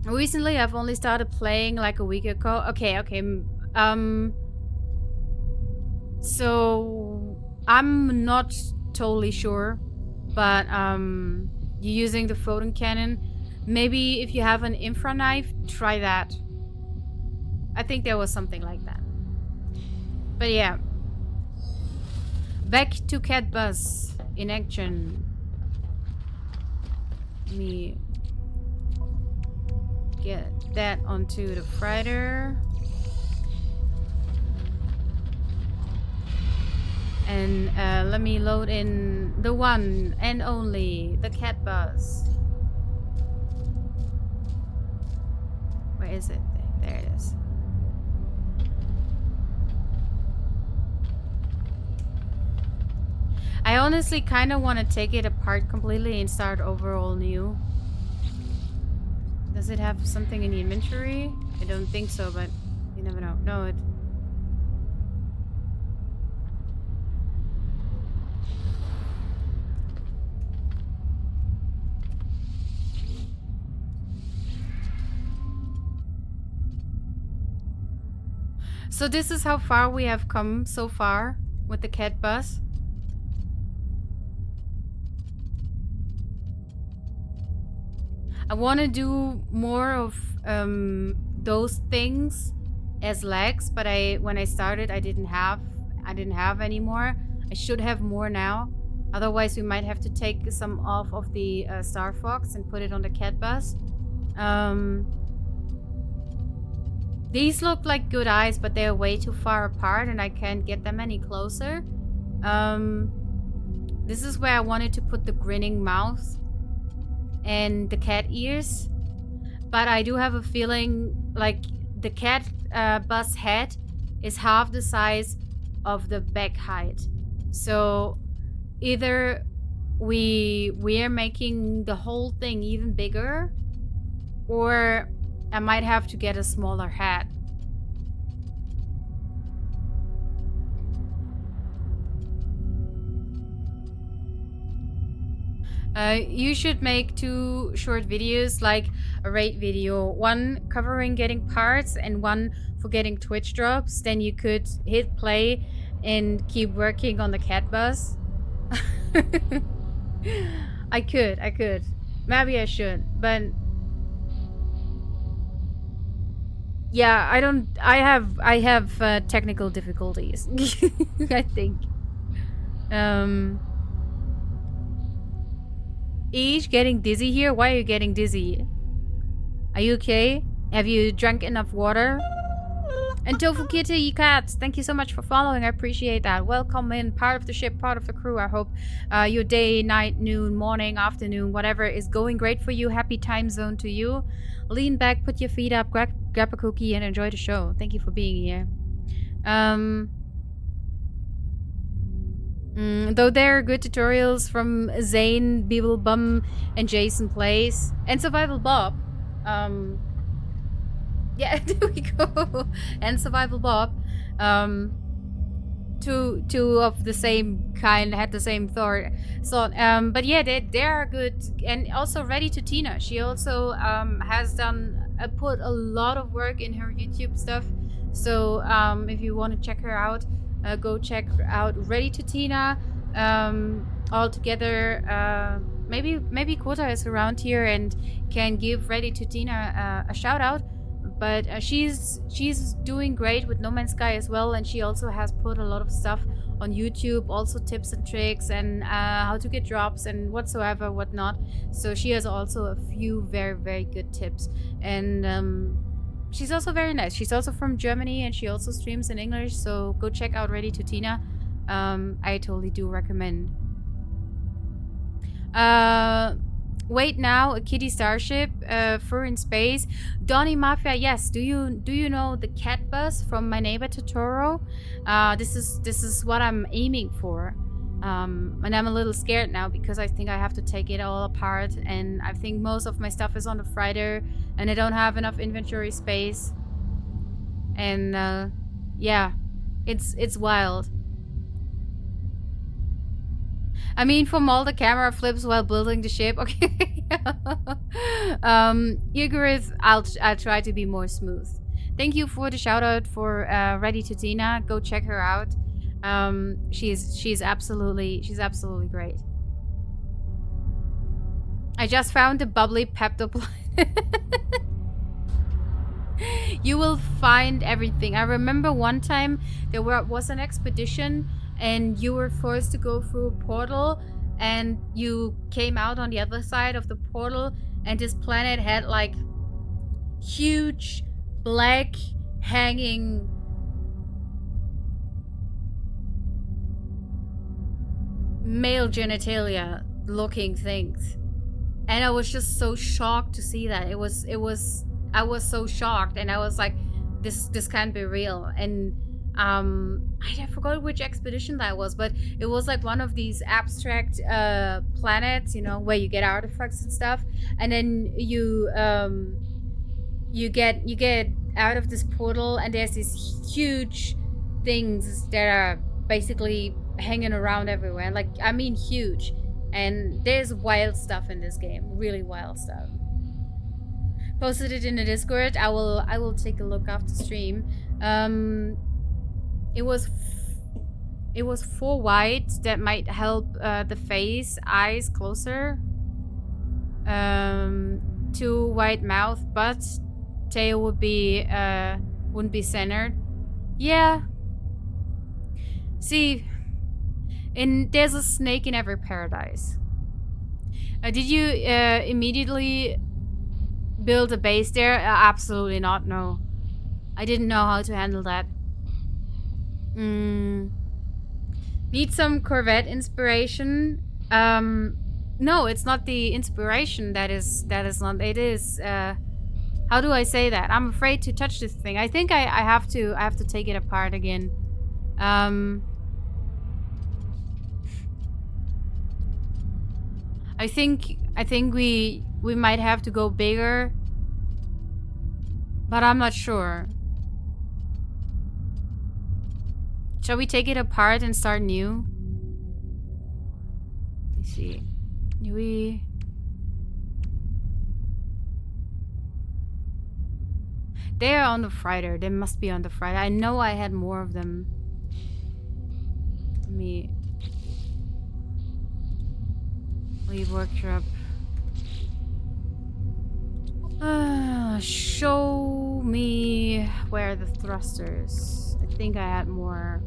recently I've only started playing like a week ago. Okay. So I'm not totally sure, but you're using the photon cannon. Maybe if you have an infra knife, try that. I think there was something like that. But yeah. Back to Cat Bus in action. Let me get that onto the freighter. And let me load in the one and only, the Cat Bus. Where is it? There it is. I honestly kind of want to take it apart completely and start over all new. Does it have something in the inventory? I don't think so, but you never know. No, it... So this is how far we have come so far with the Cat Bus. I want to do more of those things as legs, but when I started I didn't have any more. I should have more now. Otherwise we might have to take some off of the Star Fox and put it on the Cat Bus. These look like good eyes, but they're way too far apart and I can't get them any closer. This is where I wanted to put the grinning mouth and the cat ears. But I do have a feeling like the Cat Bus head is half the size of the back height. So either we're making the whole thing even bigger, or I might have to get a smaller hat. You should make 2 short videos, like a raid video. One covering getting parts and one for getting Twitch drops. Then you could hit play and keep working on the Cat Bus. I could. Maybe I should, but... Yeah, I have technical difficulties. I think. Each getting dizzy here? Why are you getting dizzy? Are you okay? Have you drank enough water? And Tofu Kitty Cat, thank you so much for following. I appreciate that. Welcome in, part of the ship, part of the crew. I hope your day, night, noon, morning, afternoon, whatever is going great for you. Happy time zone to you. Lean back, put your feet up, grab a cookie, and enjoy the show. Thank you for being here. Though there are good tutorials from Zane, Beeblebum, and Jason Plays, and Survival Bob. Yeah, there we go. And Survival Bob. Two of the same kind had the same thought. So, but yeah, they are good. And also Ready to Tina. She also has done put a lot of work in her YouTube stuff. So if you want to check her out, go check out Ready to Tina. All together, maybe Quota is around here and can give Ready to Tina a shout out. But she's doing great with No Man's Sky as well, and she also has put a lot of stuff on YouTube, also tips and tricks and how to get drops and whatnot. So she has also a few very, very good tips, and she's also very nice. She's also from Germany, and she also streams in English. So go check out Ready to Tina. I totally do recommend. Wait now, a kitty starship, fur in space. Donny Mafia, yes. Do you know the cat bus from My Neighbor Totoro? This is what I'm aiming for. And I'm a little scared now because I think I have to take it all apart, and I think most of my stuff is on the freighter, and I don't have enough inventory space. And yeah, it's wild. I mean, from all the camera flips while building the ship. Okay. Igorith, I'll try to be more smooth. Thank you for the shout out for Ready to Tina. Go check her out. She's absolutely great. I just found the bubbly Peptoplan. You will find everything. I remember one time there was an expedition, and you were forced to go through a portal, and you came out on the other side of the portal, and this planet had like huge black hanging male genitalia looking things, and I was just so shocked to see that. I was so shocked, and I was like, this can't be real. And I forgot which expedition that was, but it was like one of these abstract planets, you know, where you get artifacts and stuff, and then you get out of this portal, and there's these huge things that are basically hanging around everywhere. Like, I mean, huge. And there's wild stuff in this game, really wild stuff. Posted it in the Discord. I will take a look after stream. It was 4 white that might help the face, eyes closer. 2 white mouth, but tail would be wouldn't be centered. Yeah. See, there's a snake in every paradise. Did you immediately build a base there? Absolutely not. No, I didn't know how to handle that. Need some Corvette inspiration. No, it's not the inspiration that is not. It is. How do I say that? I'm afraid to touch this thing. I think I have to take it apart again. I think we might have to go bigger, but I'm not sure. Shall we take it apart and start new? Let's see. They are on the freighter. They must be on the freighter. I know I had more of them. Let me leave workshop. Show me where are the thrusters. I think I had more.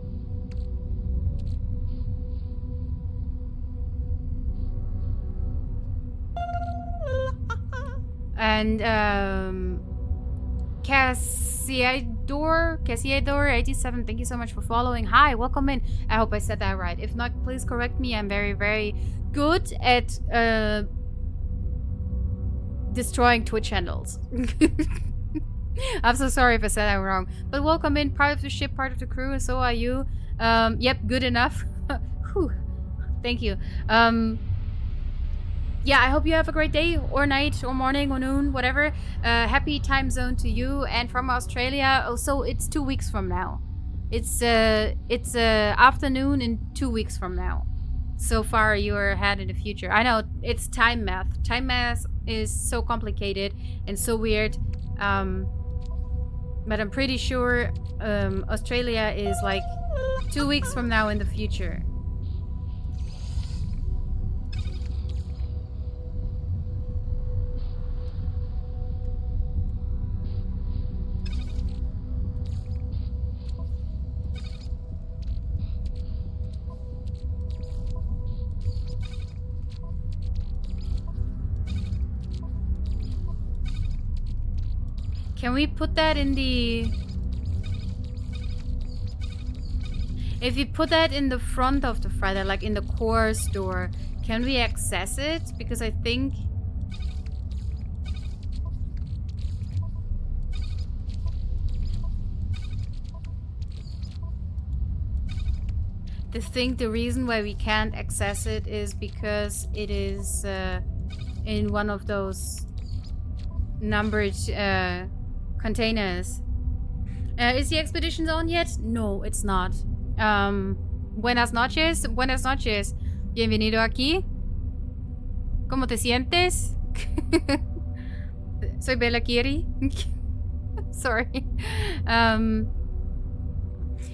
And Cassiador87, thank you so much for following. Hi, welcome in. I hope I said that right. If not, please correct me. I'm very, very good at destroying Twitch handles. I'm so sorry if I said that wrong. But welcome in, part of the ship, part of the crew, and so are you. Yep, good enough. Whew. Thank you. Yeah, I hope you have a great day, or night, or morning, or noon, whatever. Happy time zone to you. And from Australia, also, it's 2 weeks from now. It's afternoon in 2 weeks from now. So far, you're ahead in the future. I know, it's time math. Time math is so complicated and so weird. But I'm pretty sure Australia is like 2 weeks from now in the future. Can we put that in the... If you put that in the front of the Friday, like in the core store, can we access it? Because I think... the reason why we can't access it is because it is in one of those numbered containers. Is the expedition on yet? No, it's not. Buenas noches. Buenas noches. Bienvenido aquí. ¿Cómo te sientes? Soy Bella Kiri. Sorry.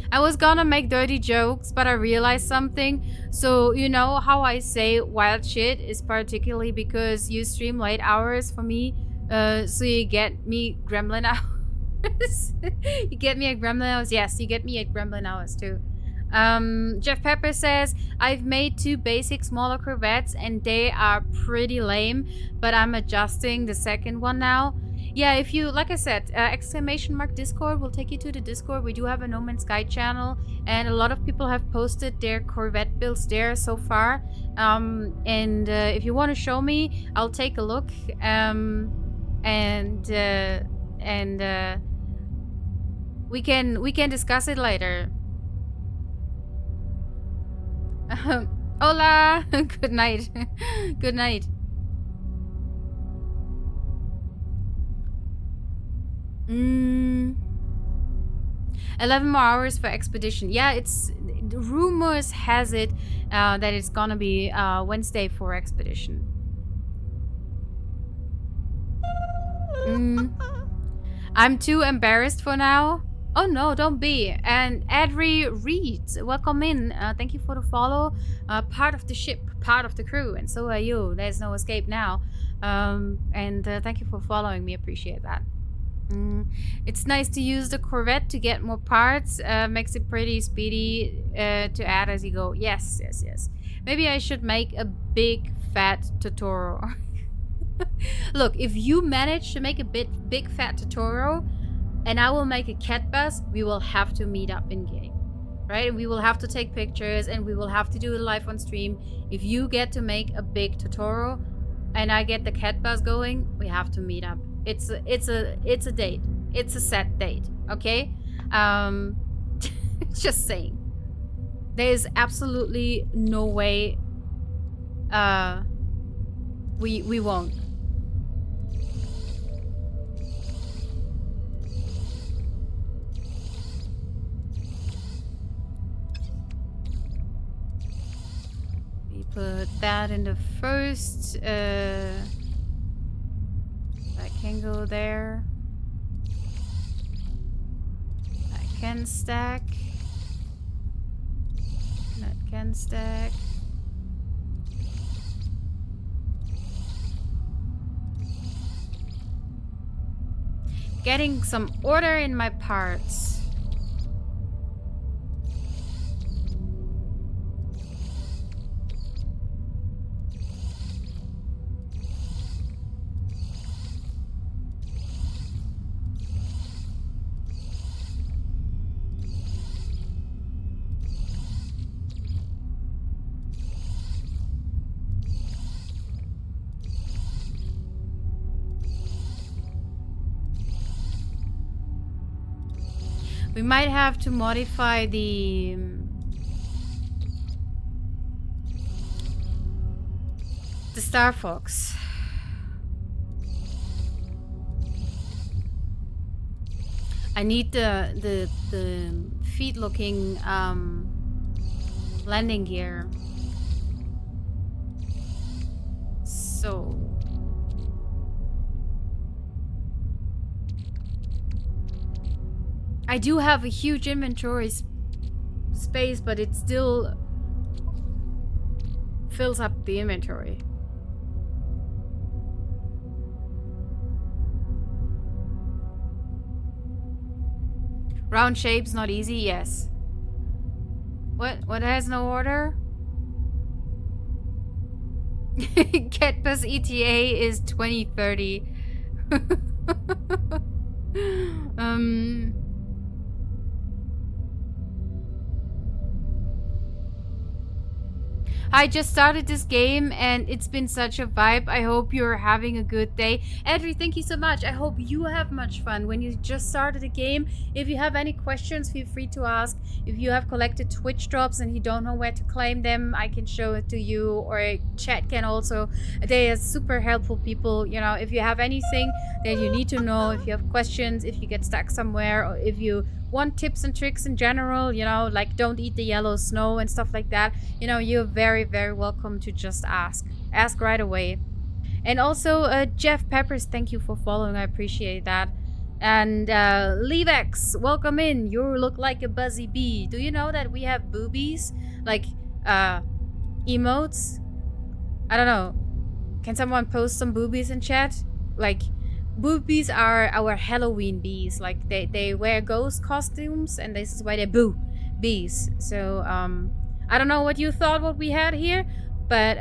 I was gonna make dirty jokes, but I realized something. So, you know how I say wild shit is particularly because you stream late hours for me, so you get me gremlin hours. You get me at gremlin hours? Yes, you get me at gremlin hours too. Jeff Pepper says, I've made 2 basic smaller corvettes and they are pretty lame, but I'm adjusting the second one now. Yeah, if you, like I said, ! Discord will take you to the Discord. We do have a No Man's Sky channel, and a lot of people have posted their Corvette builds there so far. If you want to show me, I'll take a look. We can discuss it later. Hola! Good night. Good night. 11 more hours for expedition. Yeah, it's rumors has it that it's gonna be Wednesday for expedition. I'm too embarrassed for now. Oh no, don't be. And Adri Reed, welcome in. Thank you for the follow. Part of the ship, part of the crew, and so are you. There's no escape now. Thank you for following me. Appreciate that. It's nice to use the Corvette to get more parts. Makes it pretty speedy to add as you go. Yes, yes, yes. Maybe I should make a big fat tutorial. Look, if you manage to make a big fat tutorial and I will make a cat bus, we will have to meet up in game. Right? We will have to take pictures and we will have to do it live on stream. If you get to make a big tutorial and I get the cat bus going, we have to meet up. It's a date. It's a set date, okay? Just saying. There is absolutely no way we won't. We put that in the first that can go there. That can stack. That can stack. Getting some order in my parts. We might have to modify the Star Fox. I need the feet-looking landing gear. So I do have a huge inventory space, but it still fills up the inventory. Round shapes not easy, yes. What has no order? Cat bus ETA is 2030. I just started this game and it's been such a vibe. I hope you're having a good day. Edri, thank you so much. I hope you have much fun when you just started a game. If you have any questions, feel free to ask. If you have collected Twitch drops and you don't know where to claim them, I can show it to you, or chat can also. They are super helpful people. You know, if you have anything that you need to know, if you have questions, if you get stuck somewhere, or if you want tips and tricks in general, you know, like don't eat the yellow snow and stuff like that, you know, you're very, very welcome to just ask right away. And also Jeff Peppers, thank you for following, I appreciate that. And Levex, welcome in. You look like a buzzy bee. Do you know that we have boobies, like emotes? I don't know, can someone post some boobies in chat? Like, boobies are our Halloween bees. Like they wear ghost costumes, and this is why they're bees. So I don't know what you thought what we had here, but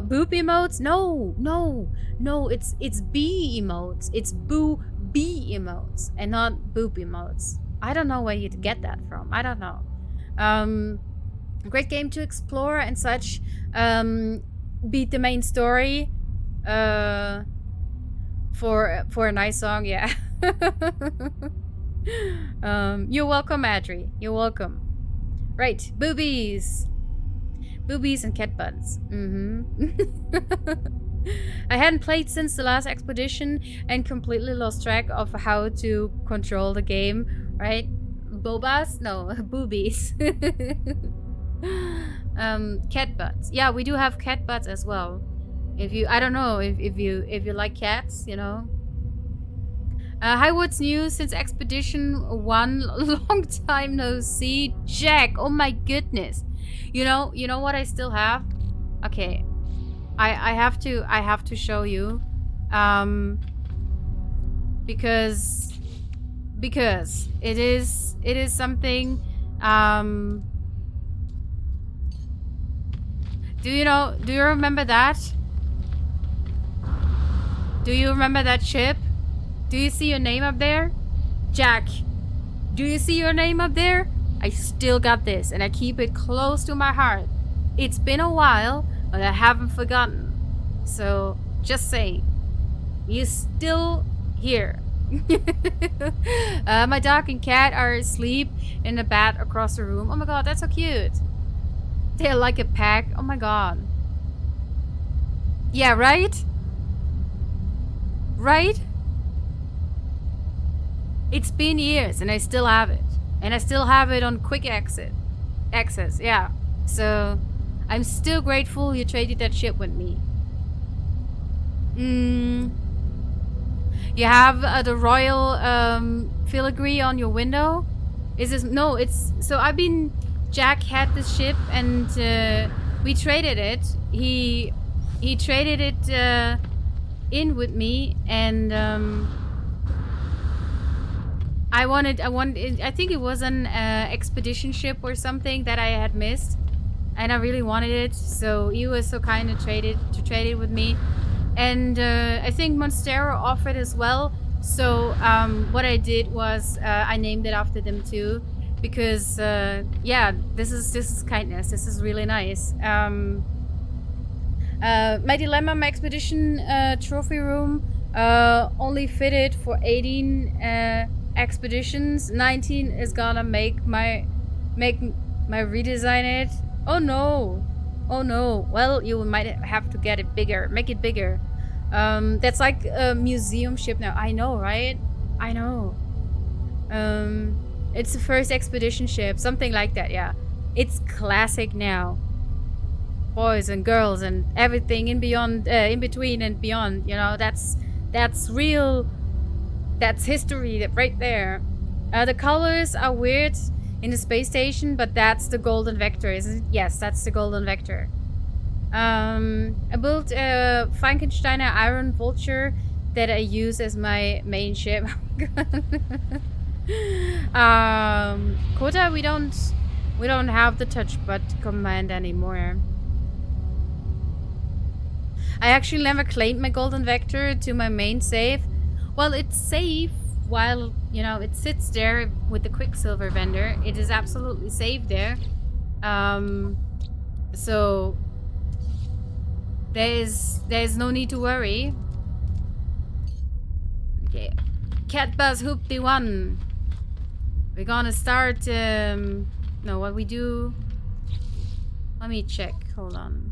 boob emotes? No, it's bee emotes. It's bee emotes and not boob emotes. I don't know where you'd get that from. I don't know. Great game to explore and such. Beat the main story. For a nice song, yeah. You're welcome, Adri. You're welcome. Right, boobies and cat buns. I hadn't played since the last expedition and completely lost track of how to control the game. Right, bobas? No, boobies. Cat butts. Yeah, we do have cat butts as well. If you, I don't know if you like cats, you know. Hi, what's new since Expedition 1? Long time no see. Jack, oh my goodness. You know what I still have? Okay. I have to show you. Because it is something. Do you remember that? Do you remember that ship? Do you see your name up there? Jack, do you see your name up there? I still got this, and I keep it close to my heart. It's been a while, but I haven't forgotten. So, just saying. You're still here. My dog and cat are asleep in the bed across the room. Oh my god, that's so cute. They're like a pack. Oh my god. Yeah, right? Right? It's been years and I still have it. And I still have it on quick access, yeah. So I'm still grateful you traded that ship with me. You have the royal filigree on your window? Is this, no, it's, so Jack had this ship and we traded it. He traded it in with me, and I think it was an expedition ship or something that I had missed, and I really wanted it, so he was so kind to trade it with me. And I think Monstero offered as well, so what I did was I named it after them too, because yeah, this is kindness. This is really nice. My dilemma, my expedition trophy room only fitted for 18 expeditions. 19 is gonna make my redesign it. Oh no. Oh no. Well, you might have to get it bigger. Make it bigger. That's like a museum ship now. I know, right? I know. It's the first expedition ship, something like that, yeah. It's classic now. Boys and girls and everything in beyond, in between and beyond. You know, that's real. That's history right there. The colors are weird in the space station, but that's the golden vector, isn't it? Yes, that's the golden vector. I built a Frankensteiner Iron Vulture that I use as my main ship. Kota, we don't have the touch but command anymore. I actually never claimed my golden vector to my main save. Well, it's safe while, you know, it sits there with the Quicksilver vendor. It is absolutely safe there. So there's no need to worry. Okay. Cat bus hoopty one. We're gonna start, no, what we do... Let me check, hold on.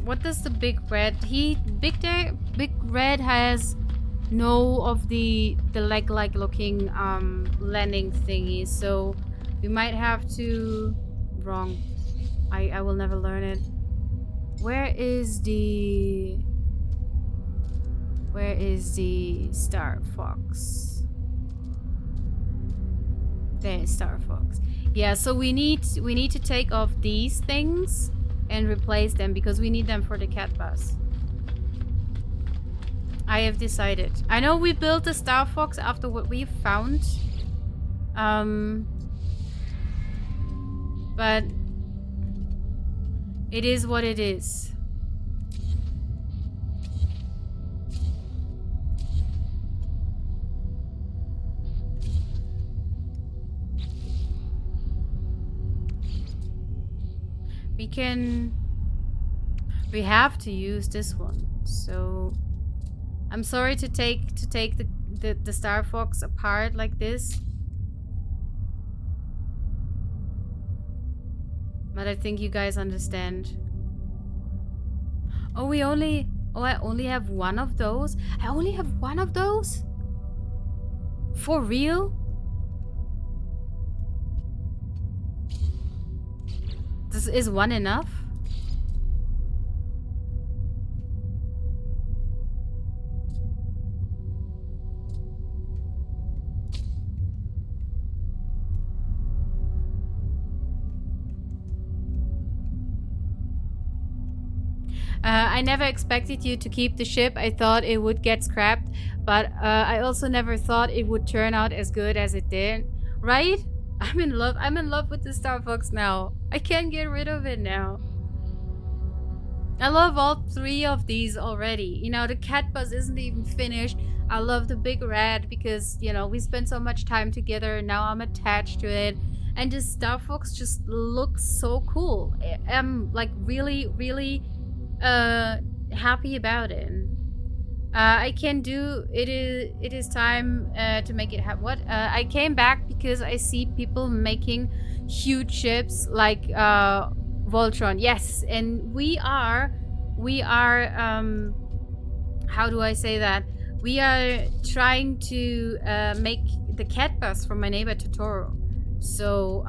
What does the big red... Big red has no of the leg-like looking, landing thingies, so we might have to... Wrong. I will never learn it. Where is the Star Fox? There's Star Fox. Yeah, so we need to take off these things and replace them because we need them for the cat bus. I have decided. I know we built the Star Fox after what we found. But it is what it is. We have to use this one. So I'm sorry to take the Star Fox apart like this. But I think you guys understand. Oh, I only have one of those? I only have one of those? For real? Is one enough? I never expected you to keep the ship. I thought it would get scrapped, but I also never thought it would turn out as good as it did. Right? I'm in love. I'm in love with the Star Fox now. I can't get rid of it now. I love all three of these already. You know, the cat bus isn't even finished. I love the big red because, you know, we spent so much time together and now I'm attached to it. And the Star Fox just looks so cool. I'm like really, really happy about it. I can do it. Is time to make it happen. What? I came back because I see people making huge ships like Voltron. Yes, and we are. How do I say that? We are trying to make the cat bus from my neighbor Totoro. So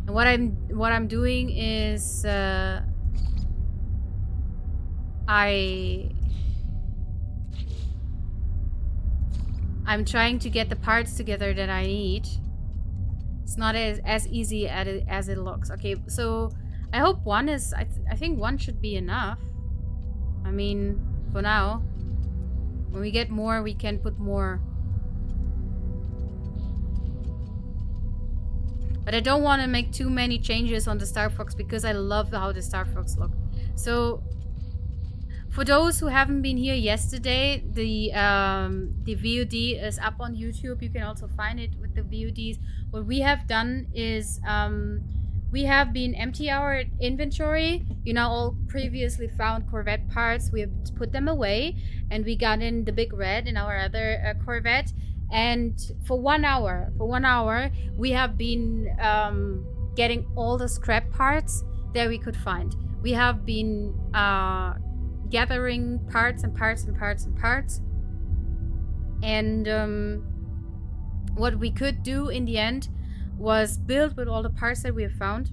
what I'm doing is I'm trying to get the parts together that I need. It's not as easy as it looks. Okay, so I hope one is... I think one should be enough. I mean, for now. When we get more, we can put more. But I don't want to make too many changes on the Star Fox because I love how the Star Fox look. So... for those who haven't been here yesterday, the VOD is up on YouTube. You can also find it with the VODs. What we have done is we have been empty our inventory. You know, all previously found Corvette parts, we have put them away, and we got in the big red in our other Corvette. And for 1 hour, we have been getting all the scrap parts that we could find. We have been gathering parts and parts and parts and parts. And what we could do in the end was build with all the parts that we have found.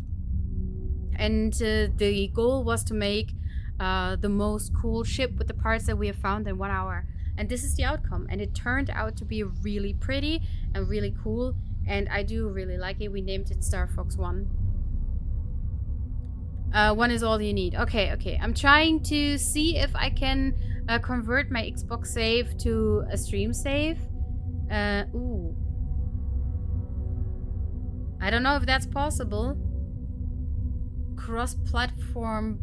And the goal was to make the most cool ship with the parts that we have found in 1 hour. And this is the outcome. And it turned out to be really pretty and really cool. And I do really like it. We named it Star Fox 1. 1 is all you need. Okay. I'm trying to see if I can convert my Xbox save to a stream save. Ooh. I don't know if that's possible. Cross-platform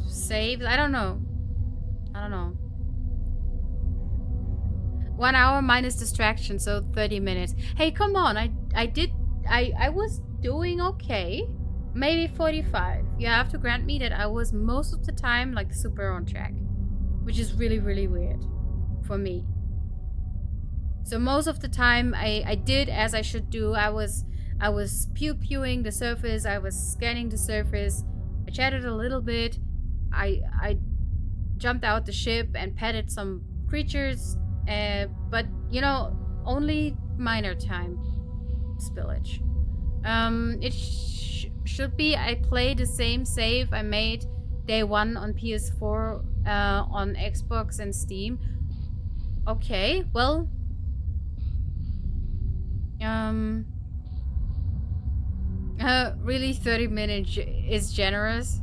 saves? I don't know. 1 hour minus distraction, so 30 minutes. Hey, come on. I was doing okay. Maybe 45. You have to grant me that I was most of the time like super on track, which is really, really weird for me. So most of the time I did as I should do. I was pew-pewing the surface. I was scanning the surface. I chatted a little bit. I jumped out the ship and petted some creatures. But, you know, only minor time spillage. It should be I played the same save I made day 1 on PS4, on Xbox and Steam. Okay, well... really 30 minutes is generous?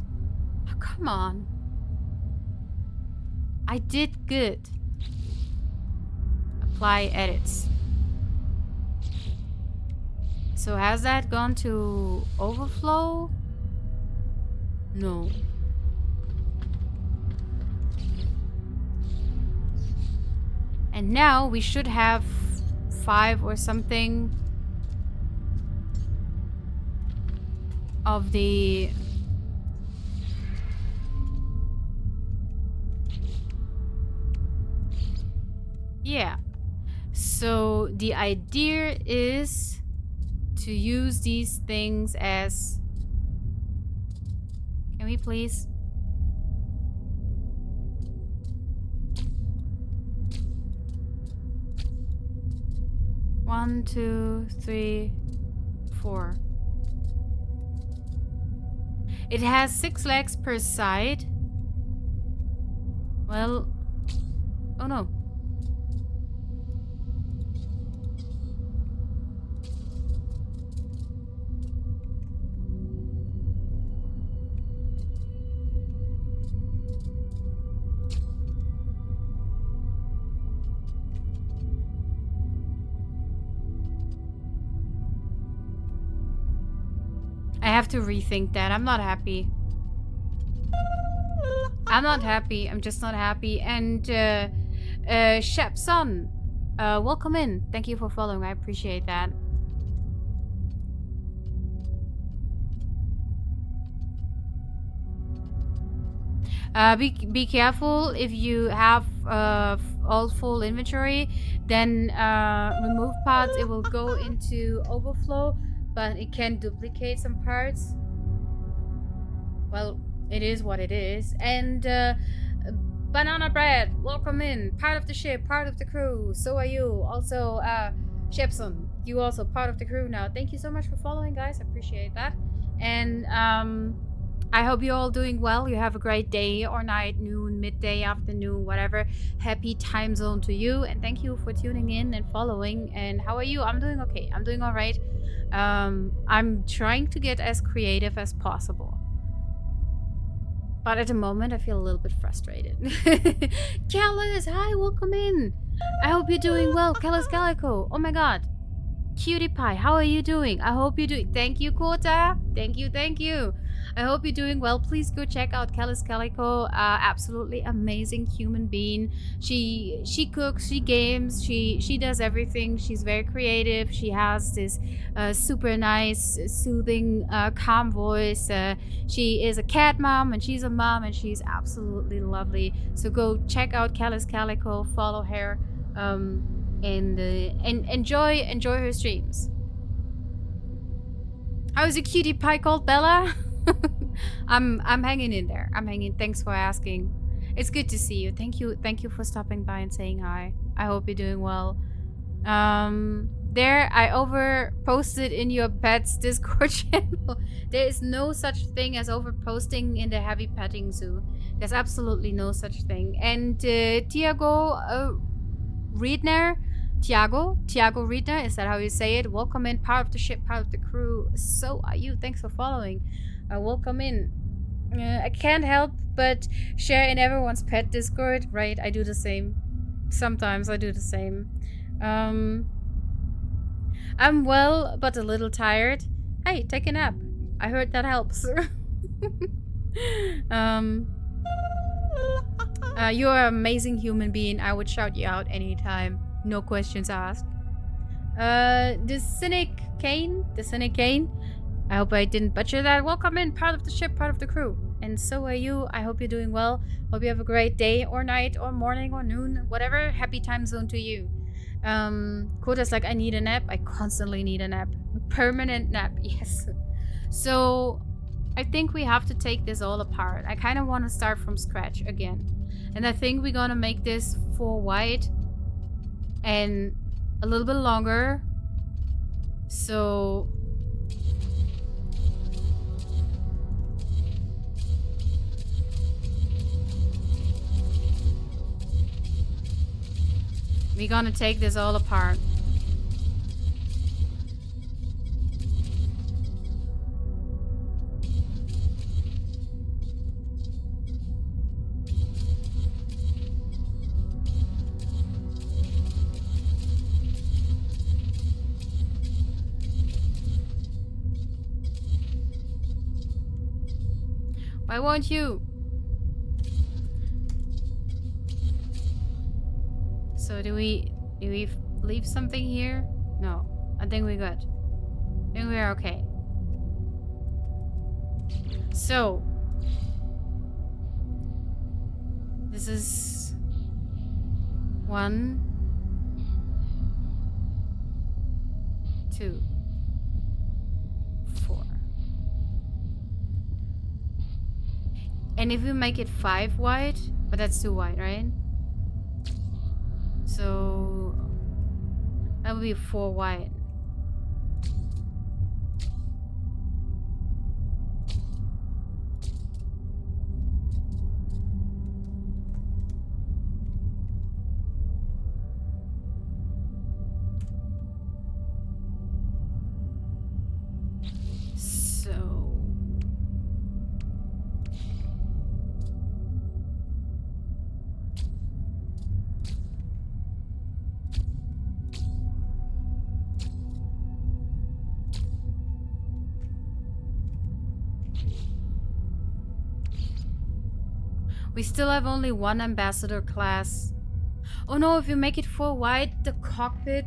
Oh, come on. I did good. Apply edits. So has that gone to overflow? No. And now we should have 5 or something of the... Yeah. So the idea is to use these things as... Can we please? One, 2, 3, 4. It has 6 legs per side. Well... Oh no. I have to rethink that. I'm not happy. I'm just not happy. And Shepson, welcome in. Thank you for following. I appreciate that. Be careful if you have all full inventory. Then remove parts. It will go into overflow. But it can duplicate some parts. Well, it is what it is. And Banana Bread, welcome in. Part of the ship, part of the crew. So are you. Also, Shepson, you also part of the crew now. Thank you so much for following, guys. I appreciate that. And I hope you're all doing well. You have a great day or night, noon, midday, afternoon, whatever. Happy time zone to you. And thank you for tuning in and following. And how are you? I'm doing okay. I'm doing all right. I'm trying to get as creative as possible. But at the moment, I feel a little bit frustrated. Callus, hi, welcome in. I hope you're doing well. Callus Calico, oh my god. Cutie Pie, how are you doing? I hope you do. Thank you, Kota. Thank you. I hope you're doing well. Please go check out Kelly's Calico. Absolutely amazing human being. She cooks, she games, she does everything. She's very creative. She has this super nice, soothing, calm voice. She is a cat mom and she's a mom and she's absolutely lovely. So go check out Kelly's Calico. Follow her, and enjoy her streams. How's your cutie pie called, Bella? I'm hanging in there. I'm hanging. Thanks for asking. It's good to see you. Thank you for stopping by and saying hi. I hope you're doing well. There I over posted in your pet's Discord channel. There is no such thing as over posting in the heavy petting zoo. There's absolutely no such thing. And Tiago Riedner, Tiago Riedner, is that how you say it? Welcome in, part of the ship, part of the crew. So are you. Thanks for following. Welcome in. I can't help but share in everyone's pet Discord. Right, I do the same. Sometimes I do the same. I'm well, but a little tired. Hey, take a nap. I heard that helps. You're an amazing human being. I would shout you out anytime. No questions asked. The Cynic Kane. I hope I didn't butcher that. Welcome in, part of the ship, part of the crew. And so are you. I hope you're doing well. Hope you have a great day or night or morning or noon, whatever happy time zone to you. Koda's like, I need a nap. I constantly need a nap. Permanent nap, yes. So I think we have to take this all apart. I kind of want to start from scratch again. And I think we're gonna make this 4 wide and a little bit longer. So we're gonna take this all apart. Why won't you? So do we leave something here? No, I think we're good. I think we're okay. So this is 1, 2, 4. And if we make it 5 wide, but that's too wide, right? So that would be 4 wide. We still have only 1 ambassador class. Oh no, if you make it 4 wide, the cockpit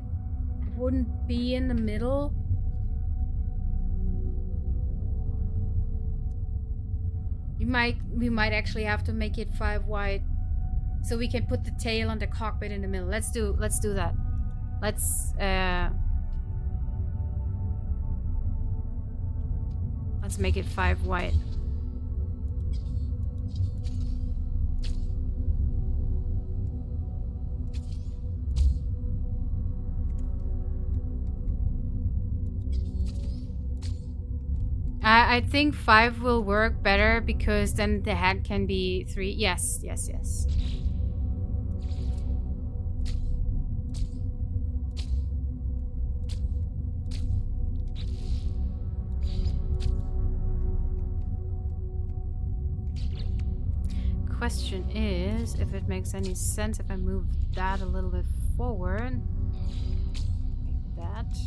wouldn't be in the middle. We might actually have to make it 5 wide so we can put the tail on the cockpit in the middle. Let's do that. Let's make it 5 wide. I think 5 will work better because then the head can be 3. Yes. Question is if it makes any sense if I move that a little bit forward. Like that.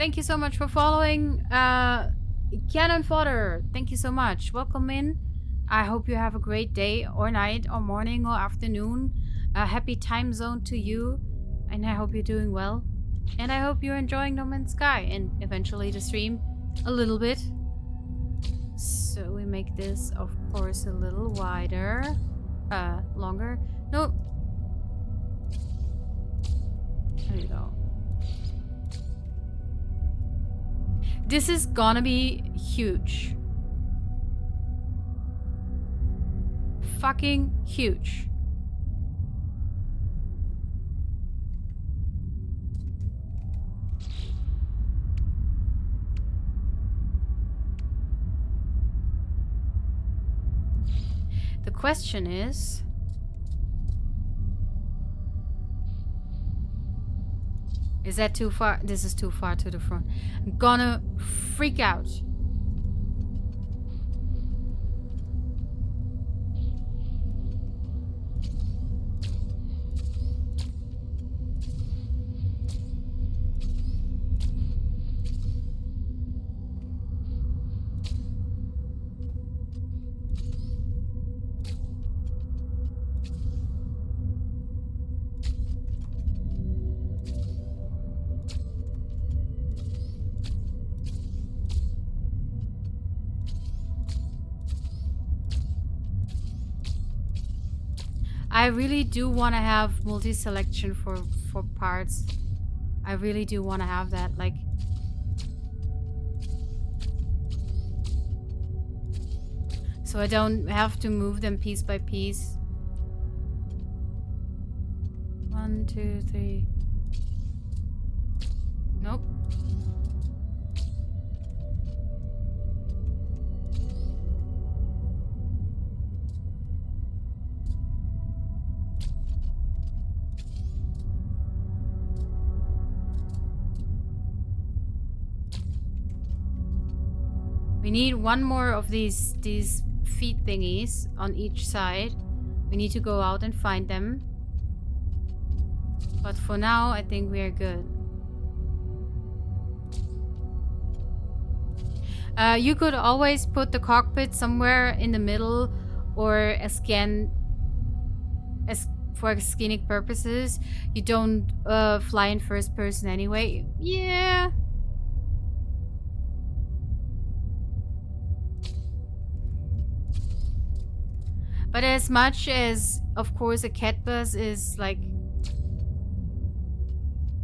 Thank you so much for following. Cannon Fodder, thank you so much. Welcome in. I hope you have a great day or night or morning or afternoon. A happy time zone to you. And I hope you're doing well. And I hope you're enjoying No Man's Sky and eventually the stream a little bit. So we make this, of course, a little wider. Longer. No. There you go. This is gonna be huge. Fucking huge. The question is... Is that too far? This is too far to the front. I'm gonna freak out. I really do want to have multi-selection for parts. I really do want to have that, like... So I don't have to move them piece by piece. 1, 2, 3. Nope. We need one more of these feet thingies on each side. We need to go out and find them. But for now, I think we are good. You could always put the cockpit somewhere in the middle or for scenic purposes. You don't fly in first person anyway. Yeah. But as much as, of course, a cat bus is like,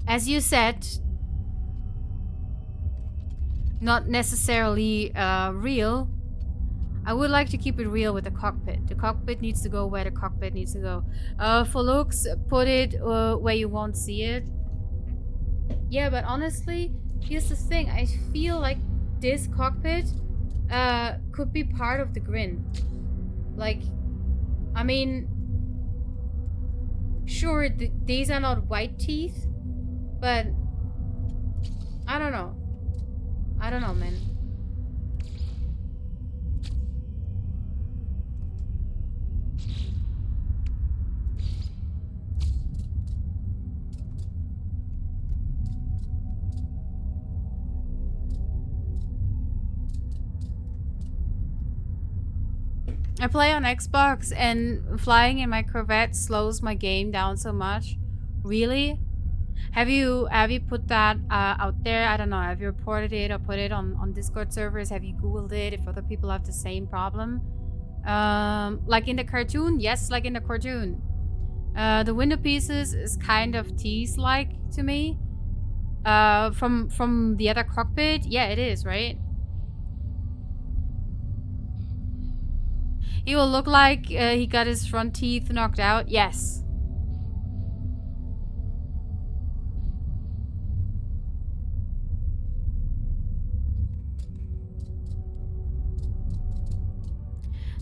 as you said, not necessarily real, I would like to keep it real with the cockpit. The cockpit needs to go where the cockpit needs to go. For looks, put it where you won't see it. Yeah, but honestly, here's the thing. I feel like this cockpit could be part of the grin. Like... I mean, sure, these are not white teeth, but I don't know. I don't know, man. I play on Xbox and flying in my Corvette slows my game down so much. Really? Have you put that out there? I don't know. Have you reported it or put it on Discord servers? Have you Googled it if other people have the same problem? Like in the cartoon? Yes, like in the cartoon. The window pieces is kind of tease-like to me. From the other cockpit? Yeah, it is, right? He will look like he got his front teeth knocked out. Yes.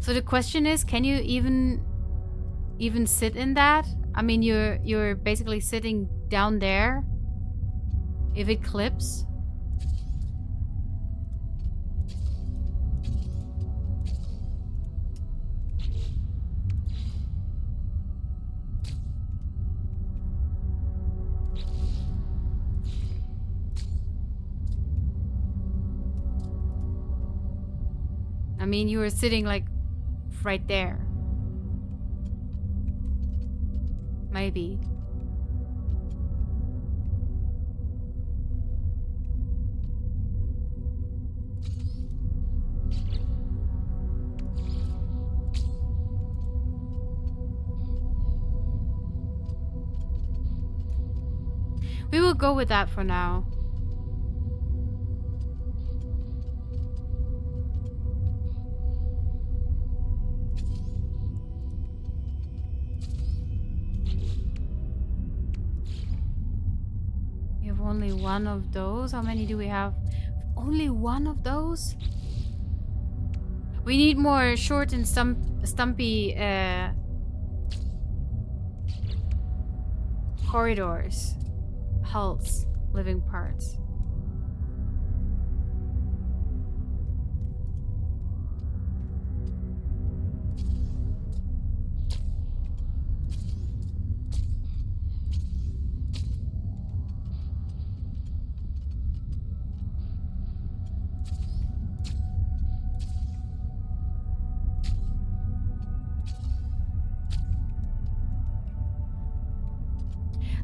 So the question is, can you even sit in that? I mean, you're basically sitting down there. If it clips. I mean, you were sitting like right there. Maybe. We will go with that for now. We have only one of those. How many do we have? Only one of those? We need more short and stumpy corridors. Hulls. Living parts.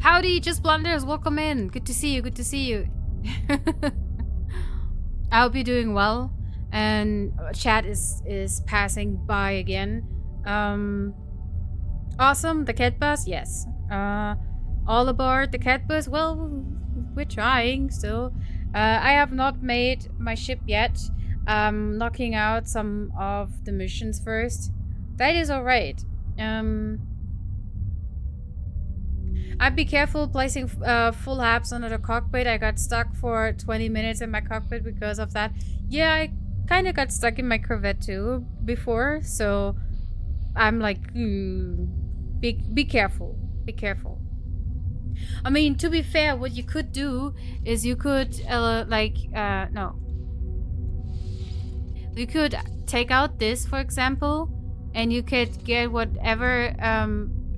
Howdy, Just Blunders, welcome in. Good to see you, good to see you. I hope you're doing well. And chat is passing by again. Awesome, the cat bus, yes. All aboard the cat bus. Well, we're trying still. I have not made my ship yet. Knocking out some of the missions first. That is alright. I'd be careful placing full apps under the cockpit. I got stuck for 20 minutes in my cockpit because of that. Yeah, I kind of got stuck in my Corvette too before, so I'm like, be careful. Be careful. I mean, to be fair, what you could do is you could, no. You could take out this, for example, and you could get whatever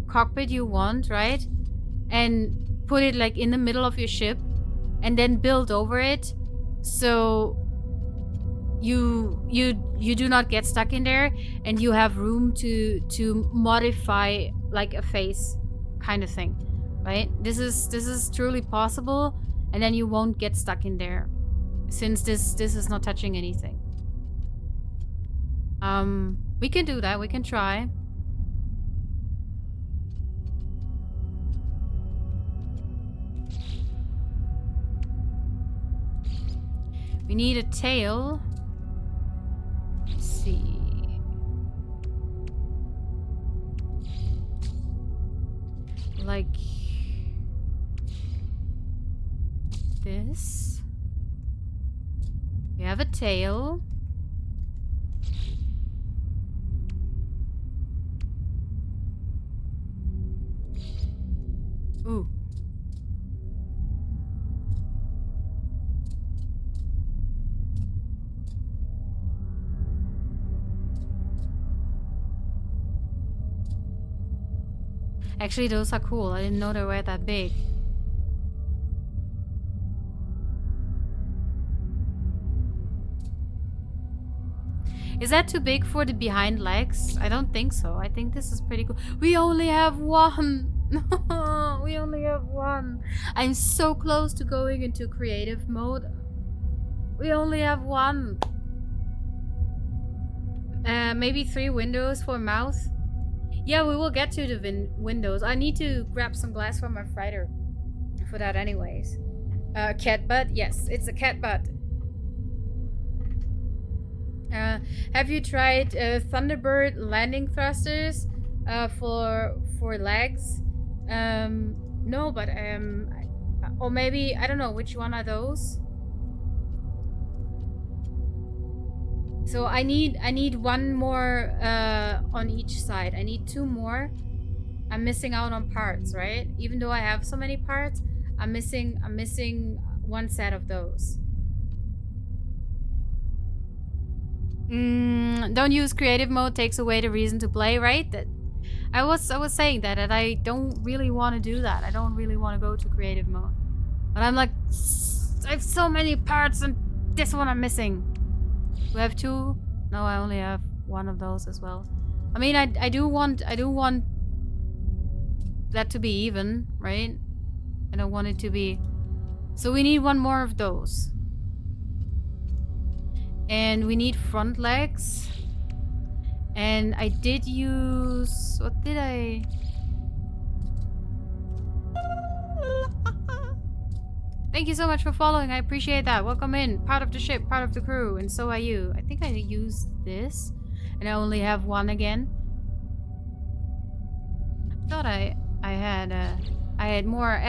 cockpit you want, right? And put it like in the middle of your ship and then build over it so you do not get stuck in there and you have room to modify like a face kind of thing, right? This is truly possible, and then you won't get stuck in there since this is not touching anything. We can do that, we can try. We need a tail. Let's see. Like this. We have a tail. Ooh. Actually, those are cool. I didn't know they were that big. Is that too big for the behind legs? I don't think so. I think this is pretty cool. We only have one. We only have one. I'm so close to going into creative mode. We only have one. Maybe 3 windows for mouth. Yeah, we will get to the windows. I need to grab some glass from my freighter for that anyways. Cat butt? Yes, it's a cat butt. Have you tried Thunderbird landing thrusters for legs? No, but or maybe I don't know which one are those. So I need one more on each side. I need 2 more. I'm missing out on parts, right? Even though I have so many parts, I'm missing one set of those. Don't use creative mode, takes away the reason to play, right? That I was saying that, and I don't really want to do that. I don't really want to go to creative mode. But I'm like, I have so many parts and this one I'm missing. We have 2 No, I only have one of those as well. I mean, I do want that to be even, right? I don't want it to be. So we need one more of those. And we need front legs. And I did use... What did I... Thank you so much for following. I appreciate that. Welcome in. Part of the ship, part of the crew. And so are you. I think I used this. And I only have one again. I thought I had more.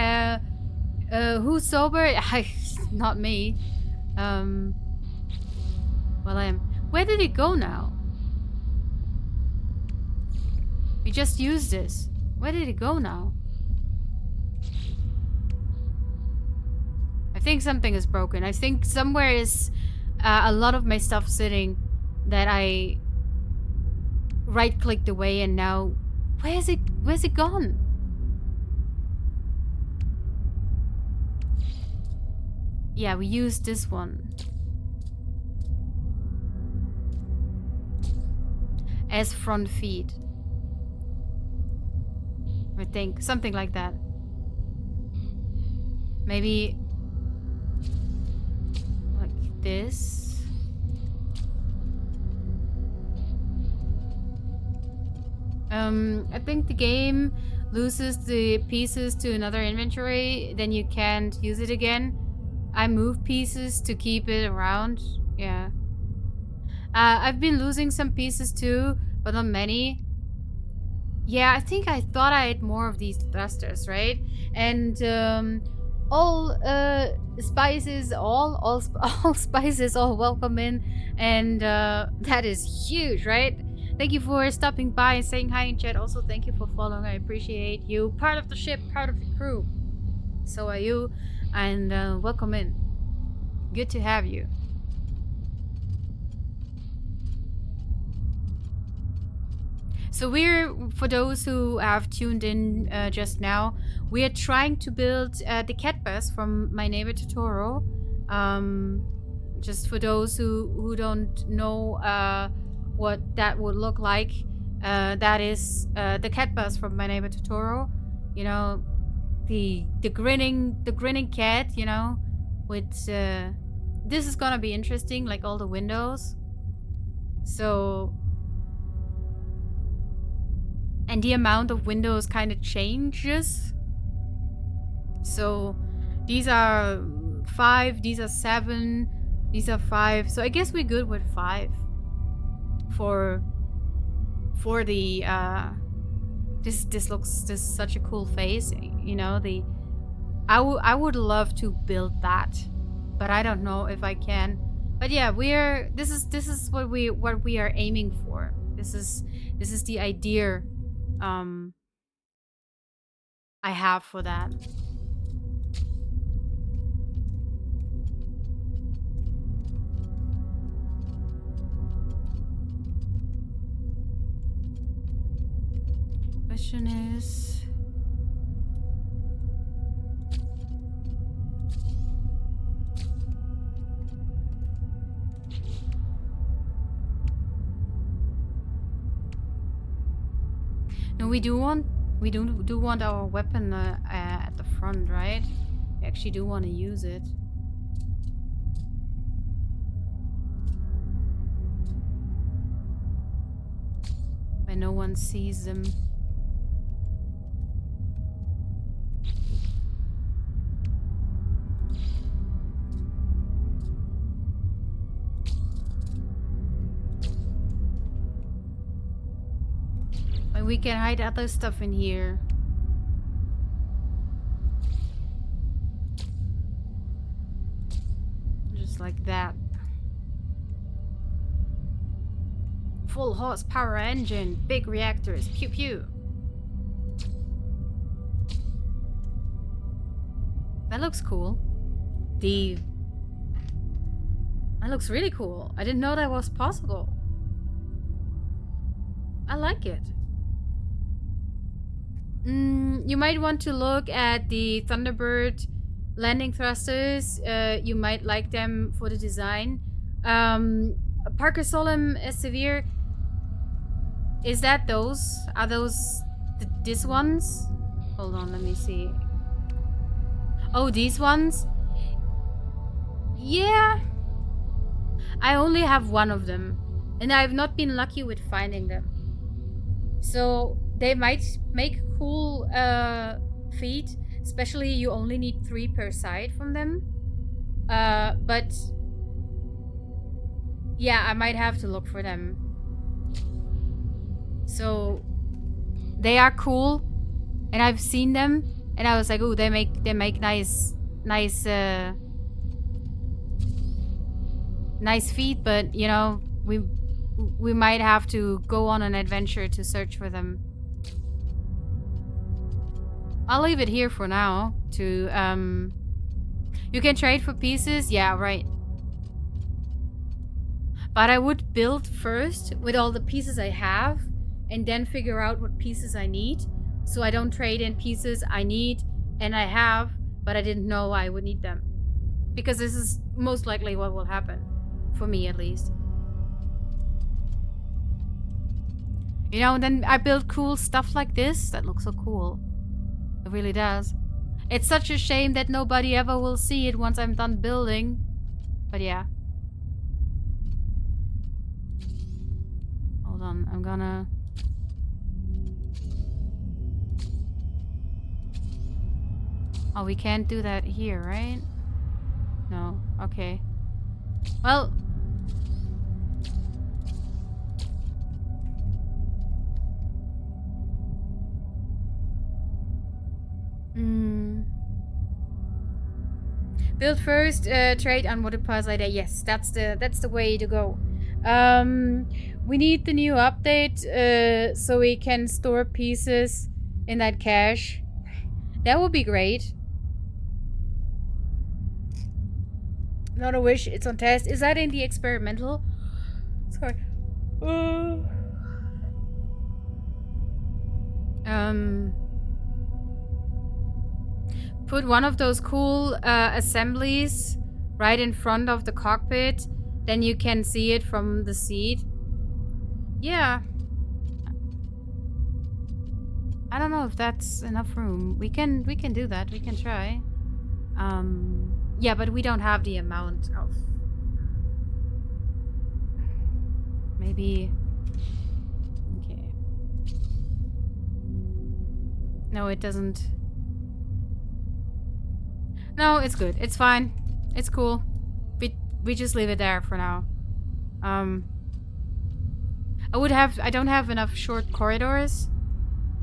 Who's sober? Not me. Well, I am. Where did it go now? We just used this. Where did it go now? I think something is broken. I think somewhere is a lot of my stuff sitting that I right-clicked away, and now where's it gone? Yeah, we used this one as front feet. I think something like that. Maybe like this. I think the game loses the pieces to another inventory, then you can't use it again. I move pieces to keep it around. Yeah. I've been losing some pieces too, but not many. Yeah, I think I thought I had more of these thrusters, right? And all spices, all spices, all welcome in, and that is huge, right? Thank you for stopping by and saying hi in chat. Also, thank you for following. I appreciate you. Part of the ship, part of the crew. So are you, and welcome in. Good to have you. So for those who have tuned in just now, we are trying to build the cat bus from My Neighbor Totoro. Just for those who don't know what that would look like, that is the cat bus from My Neighbor Totoro. You know, the grinning cat. You know, with this is gonna be interesting, like all the windows. So. And the amount of windows kind of changes. So these are 5, these are 7, these are 5. So I guess we're good with 5 for the this is such a cool face, you know. I would love to build that, but I don't know if I can. But yeah, this is what we are aiming for. This is the idea I have for that. Question is, no, we do want our weapon at the front, right? We actually do want to use it. When no one sees them. And we can hide other stuff in here. Just like that. Full horsepower engine, big reactors, pew pew. That looks cool. That looks really cool. I didn't know that was possible. I like it. You might want to look at the Thunderbird landing thrusters. You might like them for the design. Parker Solemn is severe. Is that those? Are those these ones? Hold on, let me see. Oh, these ones? Yeah. I only have one of them. And I've not been lucky with finding them. So they might make cool feet. Especially you only need 3 per side from them. But yeah, I might have to look for them. So they are cool, and I've seen them, and I was like, oh, they make nice feet, but you know, we might have to go on an adventure to search for them. I'll leave it here for now. To you can trade for pieces, yeah, right. But I would build first with all the pieces I have, and then figure out what pieces I need. So I don't trade in pieces I need and I have, but I didn't know I would need them. Because this is most likely what will happen. For me, at least. You know, and then I build cool stuff like this. That looks so cool. It really does. It's such a shame that nobody ever will see it once I'm done building. But yeah. Hold on, I'm gonna... Oh, we can't do that here, right? No, okay. Well... Build first, trade unwanted parts later. Yes, that's the way to go. We need the new update so we can store pieces in that cache. That would be great. Not a wish, it's on test. Is that in the experimental? Sorry. Put one of those cool assemblies right in front of the cockpit. Then you can see it from the seat. Yeah. I don't know if that's enough room. We can do that. We can try. Yeah, but we don't have the amount of... Maybe... Okay. No, it doesn't... No, it's good. It's fine. It's cool. We just leave it there for now. I don't have enough short corridors.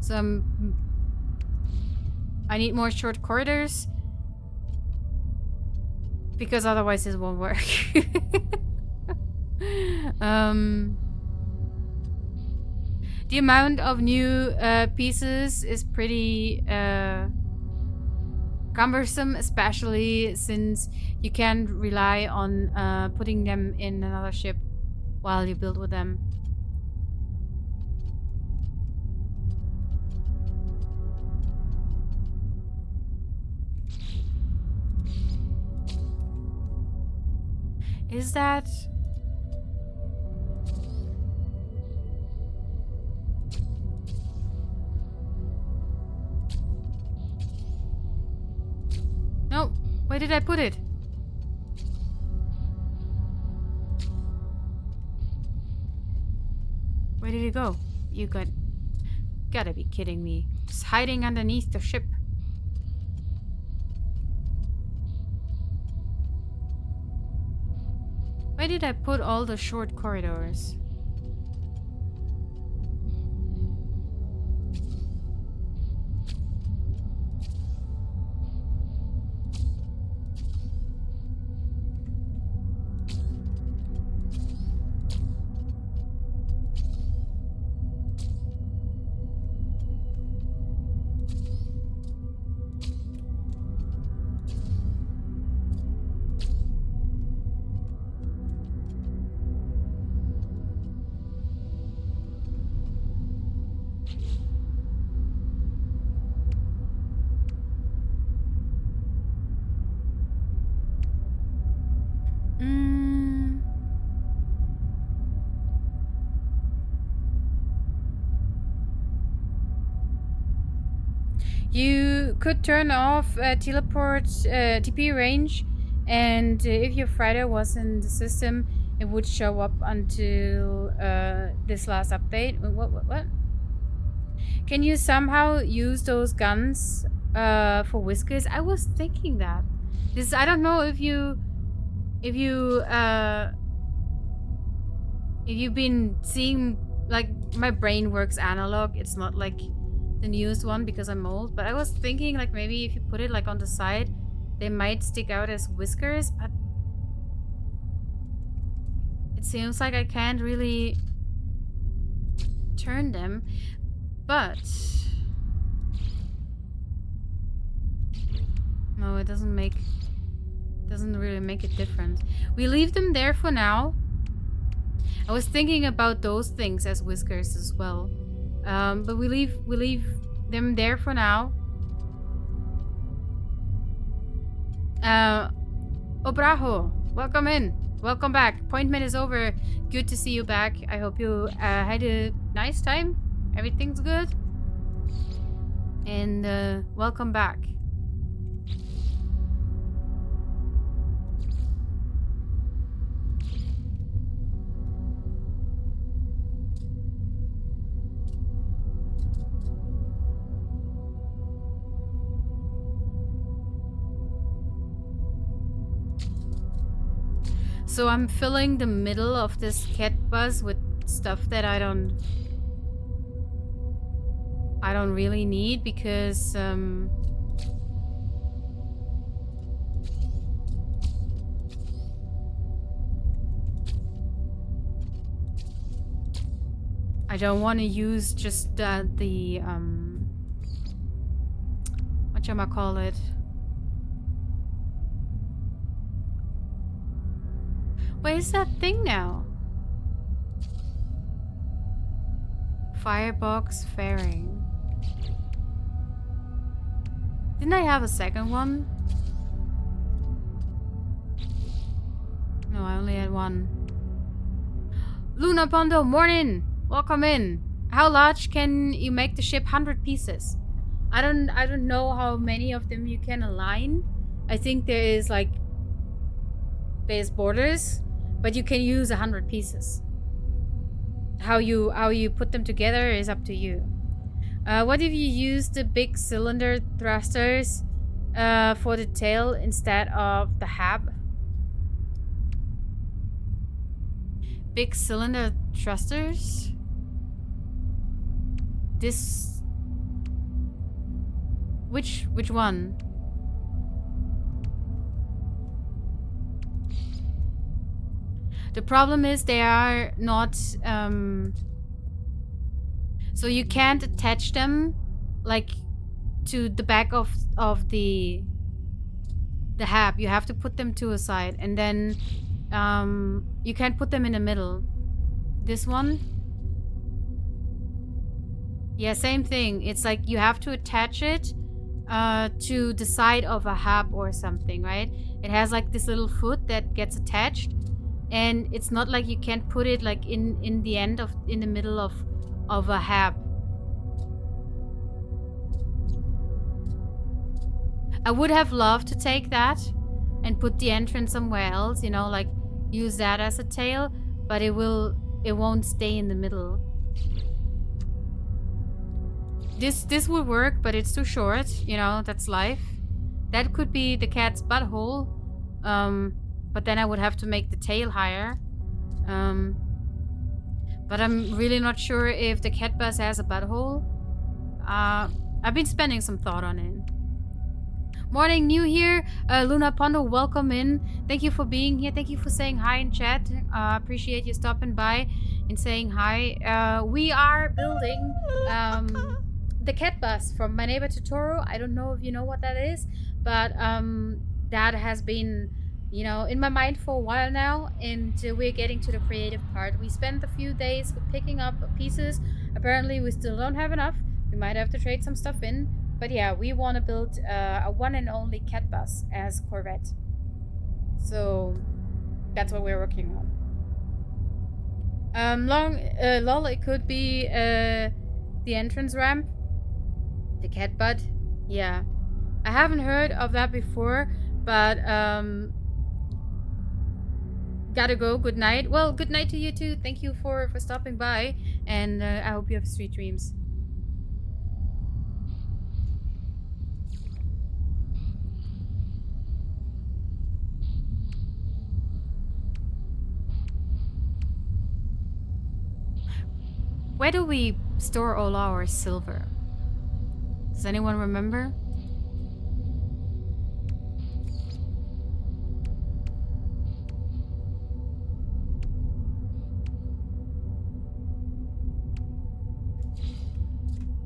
So I need more short corridors. Because otherwise this won't work. The amount of new pieces is pretty cumbersome, especially since you can't rely on putting them in another ship while you build with them. Is that... No, where did I put it? Where did it go? You gotta be kidding me. It's hiding underneath the ship. Where did I put all the short corridors? You could turn off teleport TP range, and if your fighter was in the system, it would show up until this last update. What? Can you somehow use those guns for whiskers? I was thinking that. This I don't know if you've been seeing, like, my brain works analog. It's not like the newest one because I'm old. But I was thinking, like, maybe if you put it like on the side, they might stick out as whiskers. But it seems like I can't really turn them. But no, it doesn't really make a difference. We leave them there for now. I was thinking about those things as whiskers as well. But we leave them there for now. Obrajo, welcome in. Welcome back. Appointment is over. Good to see you back. I hope you had a nice time. Everything's good. And welcome back. So I'm filling the middle of this cat bus with stuff that I don't really need because I don't want to use just the whatchamacallit? Where's that thing now? Firebox fairing. Didn't I have a second one? No, I only had one. Luna Pondo, morning! Welcome in. How large can you make the ship? 100 pieces. I don't know how many of them you can align. I think there's borders, but you can use 100 pieces. How you put them together is up to you. What if you use the big cylinder thrusters for the tail instead of the hab? Big cylinder thrusters? This... Which one? The problem is they are not... So you can't attach them, like, to the back of the hab. You have to put them to a side. And then you can't put them in the middle. This one? Yeah, same thing. It's like you have to attach it to the side of a hab or something, right? It has like this little foot that gets attached. And it's not like you can't put it like in the middle of a hab. I would have loved to take that and put the entrance somewhere else, you know, like use that as a tail, but it won't stay in the middle. This would work, but it's too short, you know, that's life. That could be the cat's butthole. But then I would have to make the tail higher. But I'm really not sure if the cat bus has a butthole. I've been spending some thought on it. Morning, new here. Luna Pondo, welcome in. Thank you for being here. Thank you for saying hi in chat. Appreciate you stopping by and saying hi. We are building the cat bus from My Neighbor Totoro. I don't know if you know what that is, but that has been, you know, in my mind for a while now, and we're getting to the creative part. We spent a few days picking up pieces. Apparently we still don't have enough. We might have to trade some stuff in, but yeah, we want to build a one and only cat bus as Corvette. So that's what we're working on. Lol, it could be the entrance ramp. The cat butt? Yeah. I haven't heard of that before, but gotta go. Good night. Well, good night to you too. Thank you for stopping by, and I hope you have sweet dreams. Where do we store all our silver? Does anyone remember?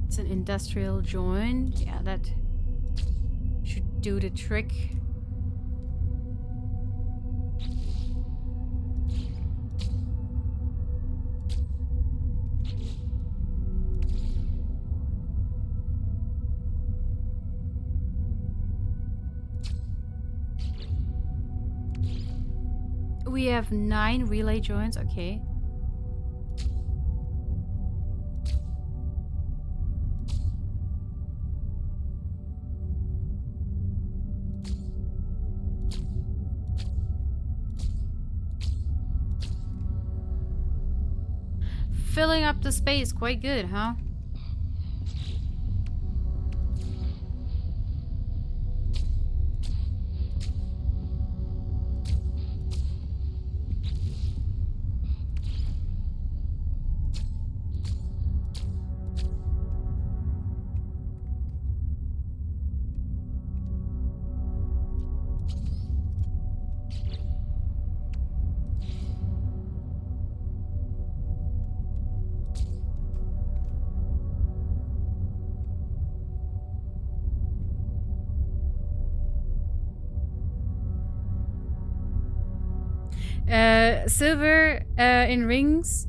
It's an industrial joint. Yeah, that should do the trick. We have 9 relay joints. Okay. Filling up the space quite good, huh? Silver in rings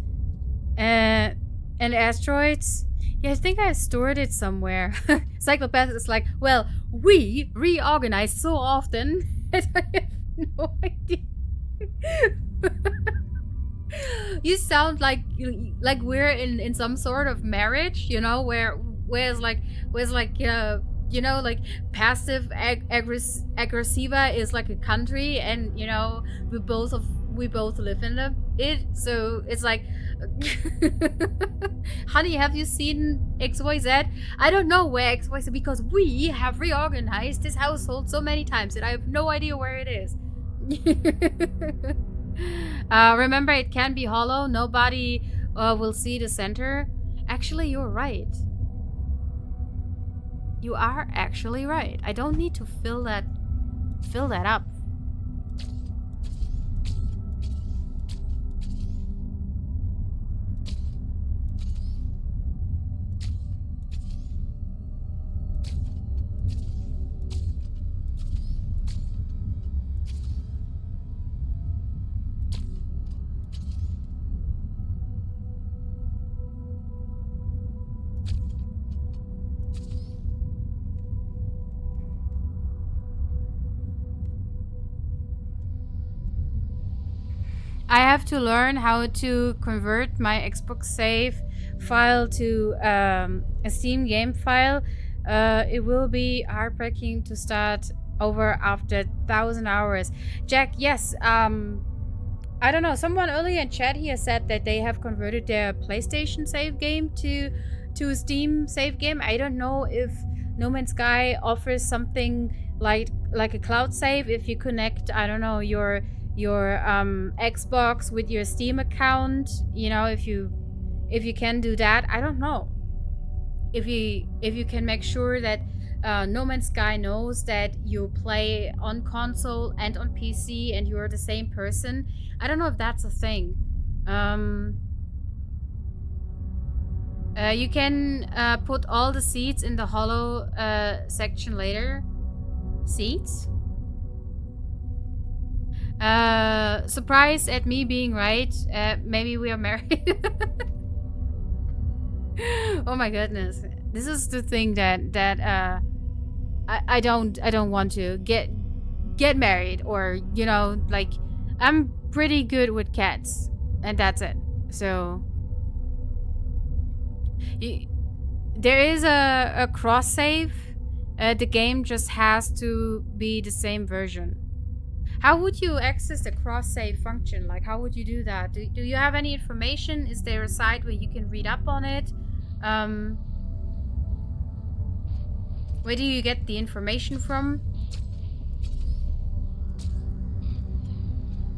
and asteroids. Yeah, I think I stored it somewhere. Cyclopath is like, well, we reorganize so often that I have no idea. You sound like we're in some sort of marriage, you know, where's like you know, like passive aggressiva is like a country, and you know we both live in it, so it's like honey, have you seen XYZ? I don't know where XYZ, because we have reorganized this household so many times that I have no idea where it is. Remember, it can be hollow. Nobody will see the center. Actually, you're right. You are actually right. I don't need to fill that up. I have to learn how to convert my Xbox save file to a Steam game file. It will be heartbreaking to start over after 1,000 hours. Jack, yes. I don't know. Someone earlier in chat here said that they have converted their PlayStation save game to a Steam save game. I don't know if No Man's Sky offers something like a cloud save. If you connect, I don't know, your Xbox with your Steam account, you know, if you can do that. I don't know if you can make sure that No Man's Sky knows that you play on console and on PC and you're the same person. I don't know if that's a thing. You can put all the seeds in the hollow section later. Seeds? Surprised at me being right. Maybe we are married. Oh my goodness. This is the thing that I don't want to get married, or you know, like I'm pretty good with cats and that's it. So There is a cross save. The game just has to be the same version. How would you access the cross save function? Like, how would you do that? Do you have any information? Is there a site where you can read up on it? Um, where do you get the information from?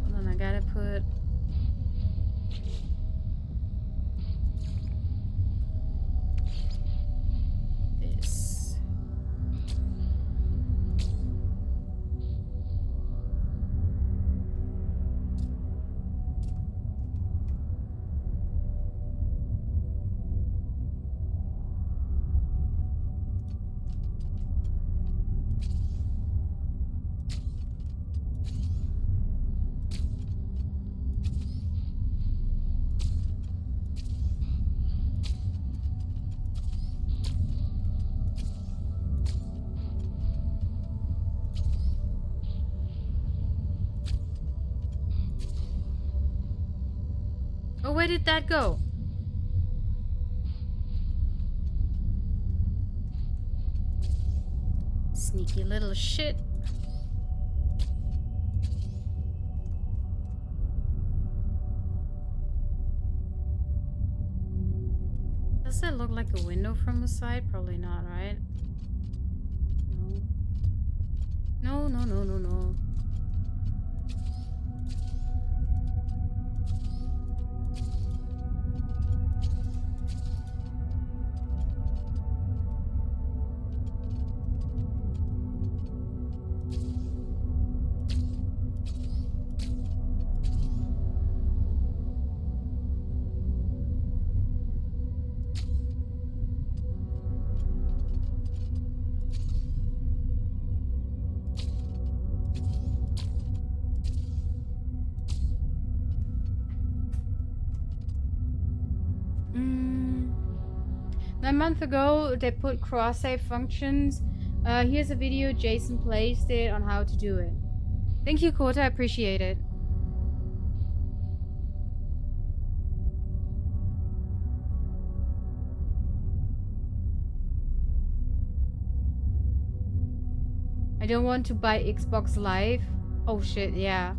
Hold on, I gotta put this. Oh, where did that go? Sneaky little shit. Does that look like a window from the side? Probably not, right? No. No. A month ago, they put cross-save functions. Here's a video Jason placed it on how to do it. Thank you, Kota. I appreciate it. I don't want to buy Xbox Live. Oh shit, yeah.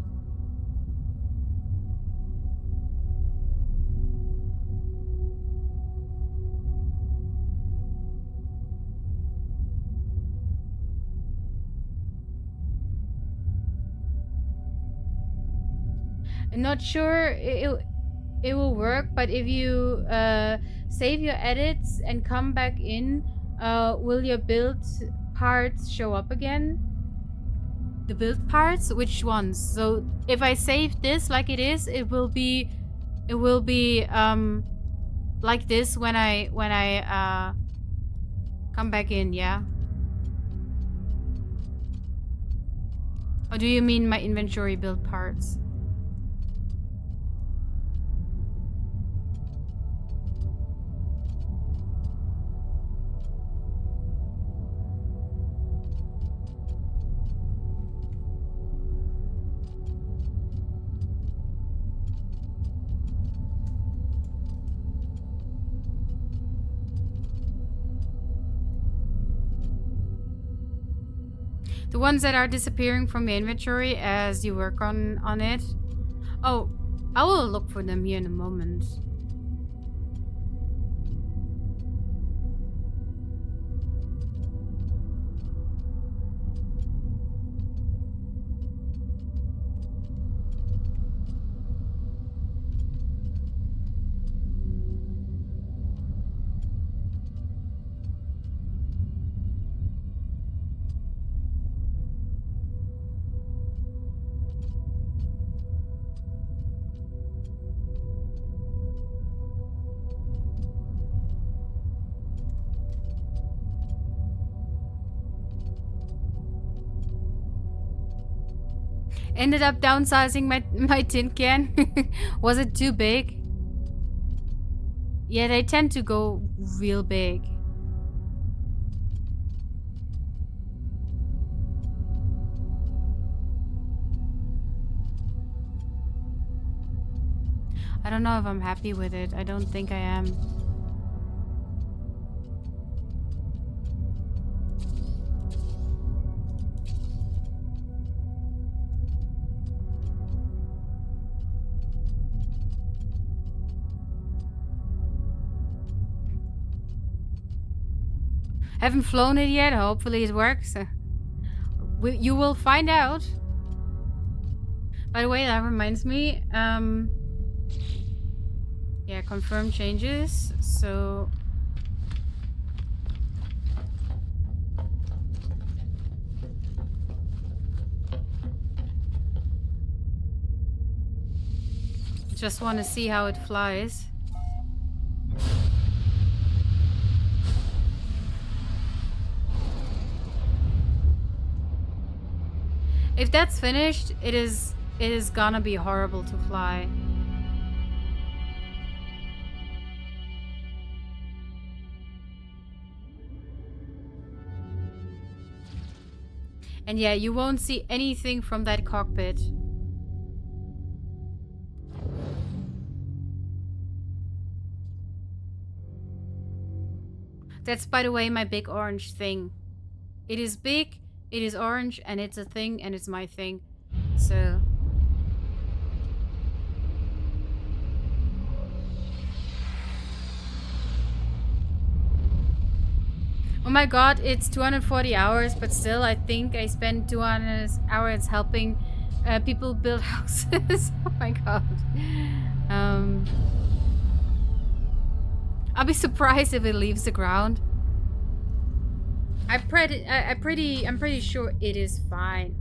I'm not sure it will work, but if you save your edits and come back in, will your build parts show up again? The build parts? Which ones? So if I save this like it is, it will be like this when I come back in, yeah? Or do you mean my inventory build parts? The ones that are disappearing from your inventory as you work on it. Oh, I will look for them here in a moment. Ended up downsizing my tin can. Was it too big? Yeah, they tend to go real big. I don't know if I'm happy with it. I don't think I am. Haven't flown it yet. Hopefully it works. You will find out. By the way, that reminds me. Yeah, confirm changes. So just want to see how it flies. If that's finished, it is gonna be horrible to fly. And yeah, you won't see anything from that cockpit. That's, by the way, my big orange thing. It is big, it is orange, and it's a thing, and it's my thing. So... Oh my god, it's 240 hours, but still, I think I spent 200 hours helping people build houses. Oh my god. I'll be surprised if it leaves the ground. I'm pretty sure it is fine.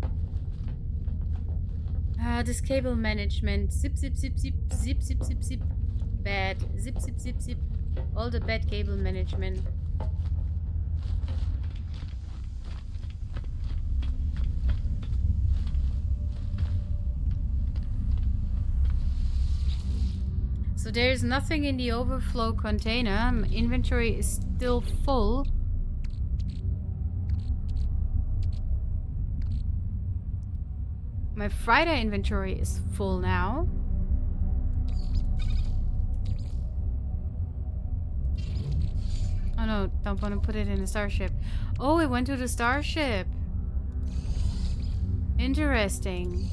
This cable management. Zip, zip, zip, zip, zip, zip, zip, zip. Bad. Zip, zip, zip, zip. All the bad cable management. So there's nothing in the overflow container. My inventory is still full. My Friday inventory is full now. Oh no, don't want to put it in the starship. Oh, it went to the starship. Interesting.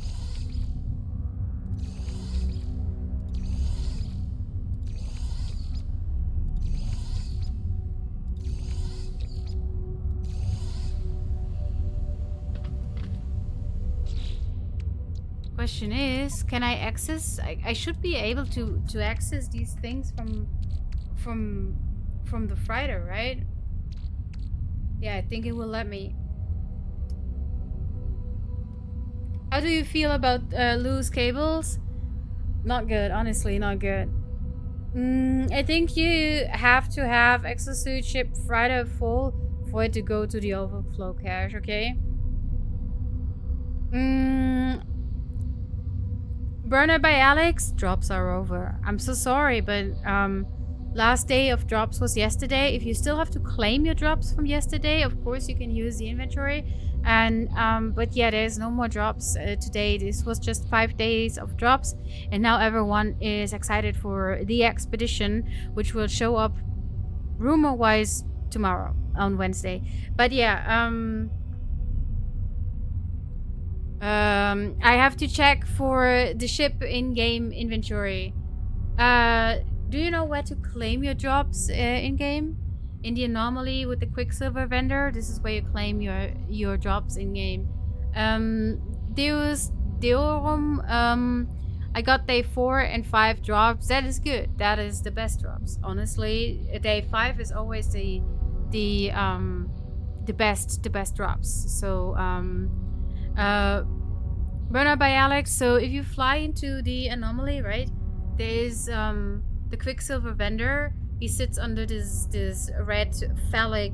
Question is, can I access? I should be able to access these things from the freighter, right? Yeah, I think it will let me. How do you feel about loose cables? Not good, honestly, not good. I think you have to have exosuit ship freighter full for it to go to the overflow cache, okay? Burner by Alex, drops are over. I'm so sorry, but last day of drops was yesterday. If you still have to claim your drops from yesterday, of course you can use the inventory. And but yeah, there's no more drops today. This was just 5 days of drops, and now everyone is excited for the expedition, which will show up rumor-wise tomorrow on Wednesday. But yeah, I have to check for the ship in-game inventory. Do you know where to claim your drops in-game? In the anomaly with the Quicksilver vendor, this is where you claim your drops in-game. Deus Deorum, I got day 4 and 5 drops. That is good. That is the best drops. Honestly, day 5 is always the best drops. So Burner by Alex. So if you fly into the anomaly, right, there is the Quicksilver vendor. He sits under this red phallic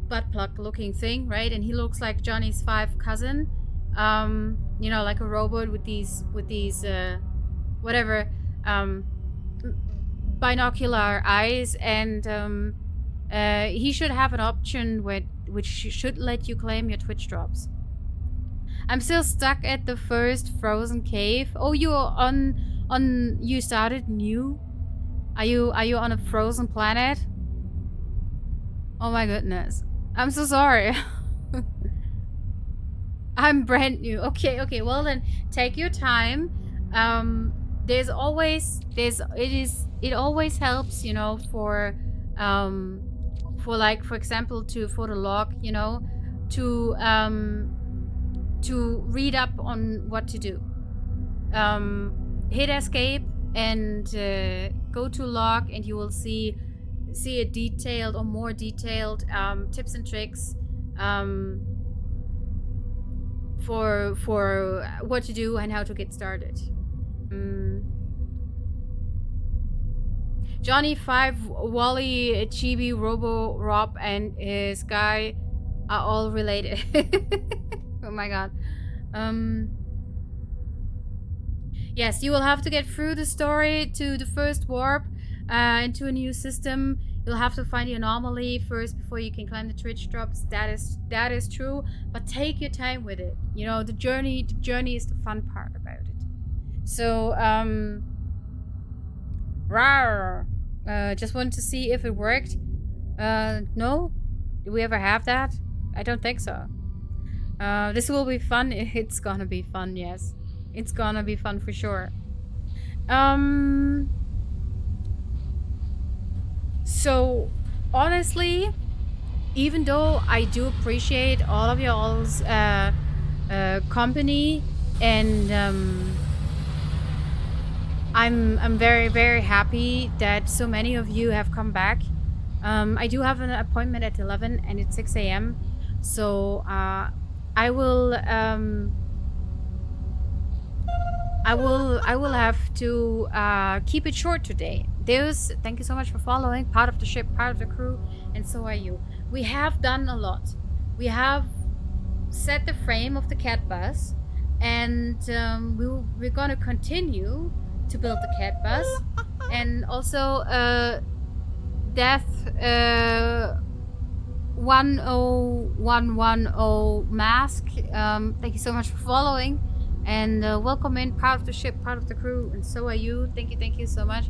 butt plug looking thing, right? And he looks like Johnny's 5 cousin. You know, like a robot with these whatever binocular eyes, and he should have an option which should let you claim your Twitch drops. I'm still stuck at the first frozen cave. Oh, you're on you started new? Are you on a frozen planet? Oh my goodness. I'm so sorry. I'm brand new. Okay, well then take your time. It always helps, you know, for for like, for example, to for the log, you know, to read up on what to do. Hit escape and go to log, and you will see a detailed or more detailed tips and tricks um, for what to do and how to get started. Mm. Johnny Five, Wally, Chibi, Robo, Rob, and his guy are all related. Oh my god. Um. Yes, you will have to get through the story to the first warp into a new system. You'll have to find the anomaly first before you can climb the Twitch drops. That is true, but take your time with it. You know, the journey is the fun part about it. So rawr. Just wanted to see if it worked. No? Do we ever have that? I don't think so. This will be fun. It's gonna be fun, yes. It's gonna be fun for sure. So honestly, even though I do appreciate all of y'all's company, and I'm very very happy that so many of you have come back. I do have an appointment at 11 and it's 6 a.m. So I will I will have to keep it short today. Deus, thank you so much for following. Part of the ship, part of the crew, and so are you. We have done a lot. We have set the frame of the cat bus, and we're gonna continue to build the cat bus, and also Death 10110 Mask. Thank you so much for following. And welcome in, part of the ship, part of the crew, and so are you. Thank you so much.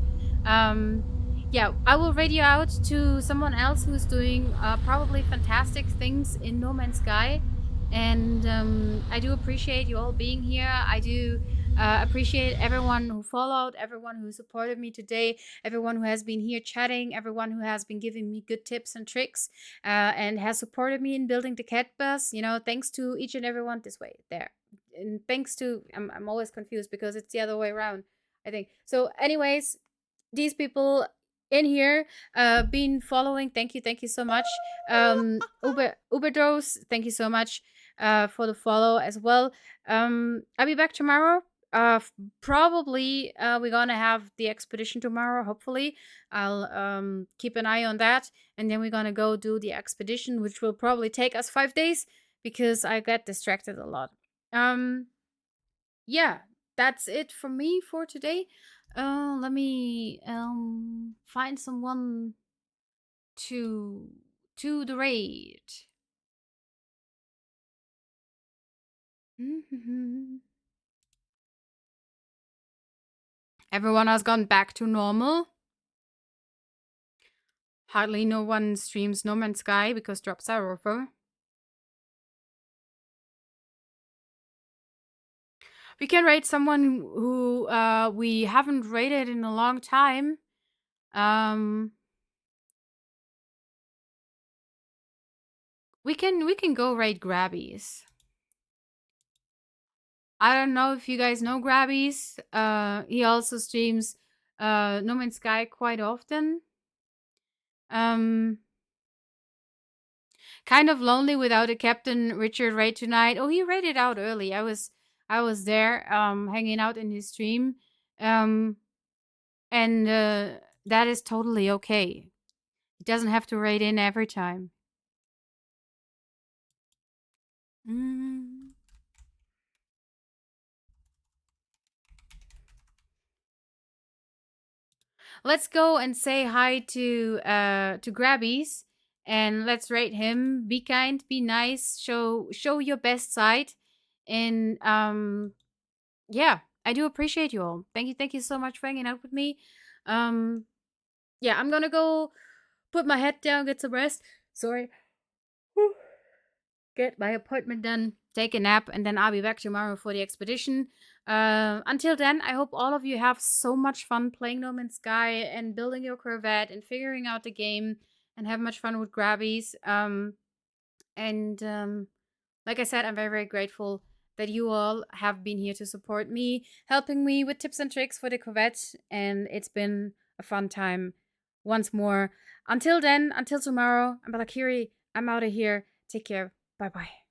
Yeah, I will radio out to someone else who's doing probably fantastic things in No Man's Sky. And I do appreciate you all being here. I do appreciate everyone who followed, everyone who supported me today, everyone who has been here chatting, everyone who has been giving me good tips and tricks and has supported me in building the cat bus. You know, thanks to each and everyone this way there. And thanks to I'm always confused because it's the other way around, I think. So anyways, these people in here been following, thank you so much. Uberdose, thank you so much for the follow as well. I'll be back tomorrow. Probably we're gonna have the expedition tomorrow, hopefully. I'll keep an eye on that, and then we're gonna go do the expedition, which will probably take us 5 days because I get distracted a lot. Yeah, that's it for me for today. Let me find someone to the raid. Everyone has gone back to normal. Hardly no one streams No Man's Sky because drops are over. We can raid someone who we haven't raided in a long time. We can go raid Grabbies. I don't know if you guys know Grabbies. He also streams No Man's Sky quite often. Kind of lonely without a Captain Richard raid tonight. Oh, he raided out early. I was there hanging out in his stream. And that is totally okay. He doesn't have to raid in every time. Let's go and say hi to Grabbies, and let's rate him. Be kind, be nice, show your best side, and yeah, I do appreciate you all. Thank you so much for hanging out with me. Yeah, I'm gonna go put my head down, get some rest. Sorry. Get my appointment done, take a nap, and then I'll be back tomorrow for the expedition. Until then, I hope all of you have so much fun playing No Man's Sky and building your Corvette and figuring out the game. and have much fun with grabbies. And like I said, I'm very, very grateful that you all have been here to support me, helping me with tips and tricks for the Corvette. And it's been a fun time once more. Until then, until tomorrow, I'm Balakiri. I'm out of here. Take care. Bye bye.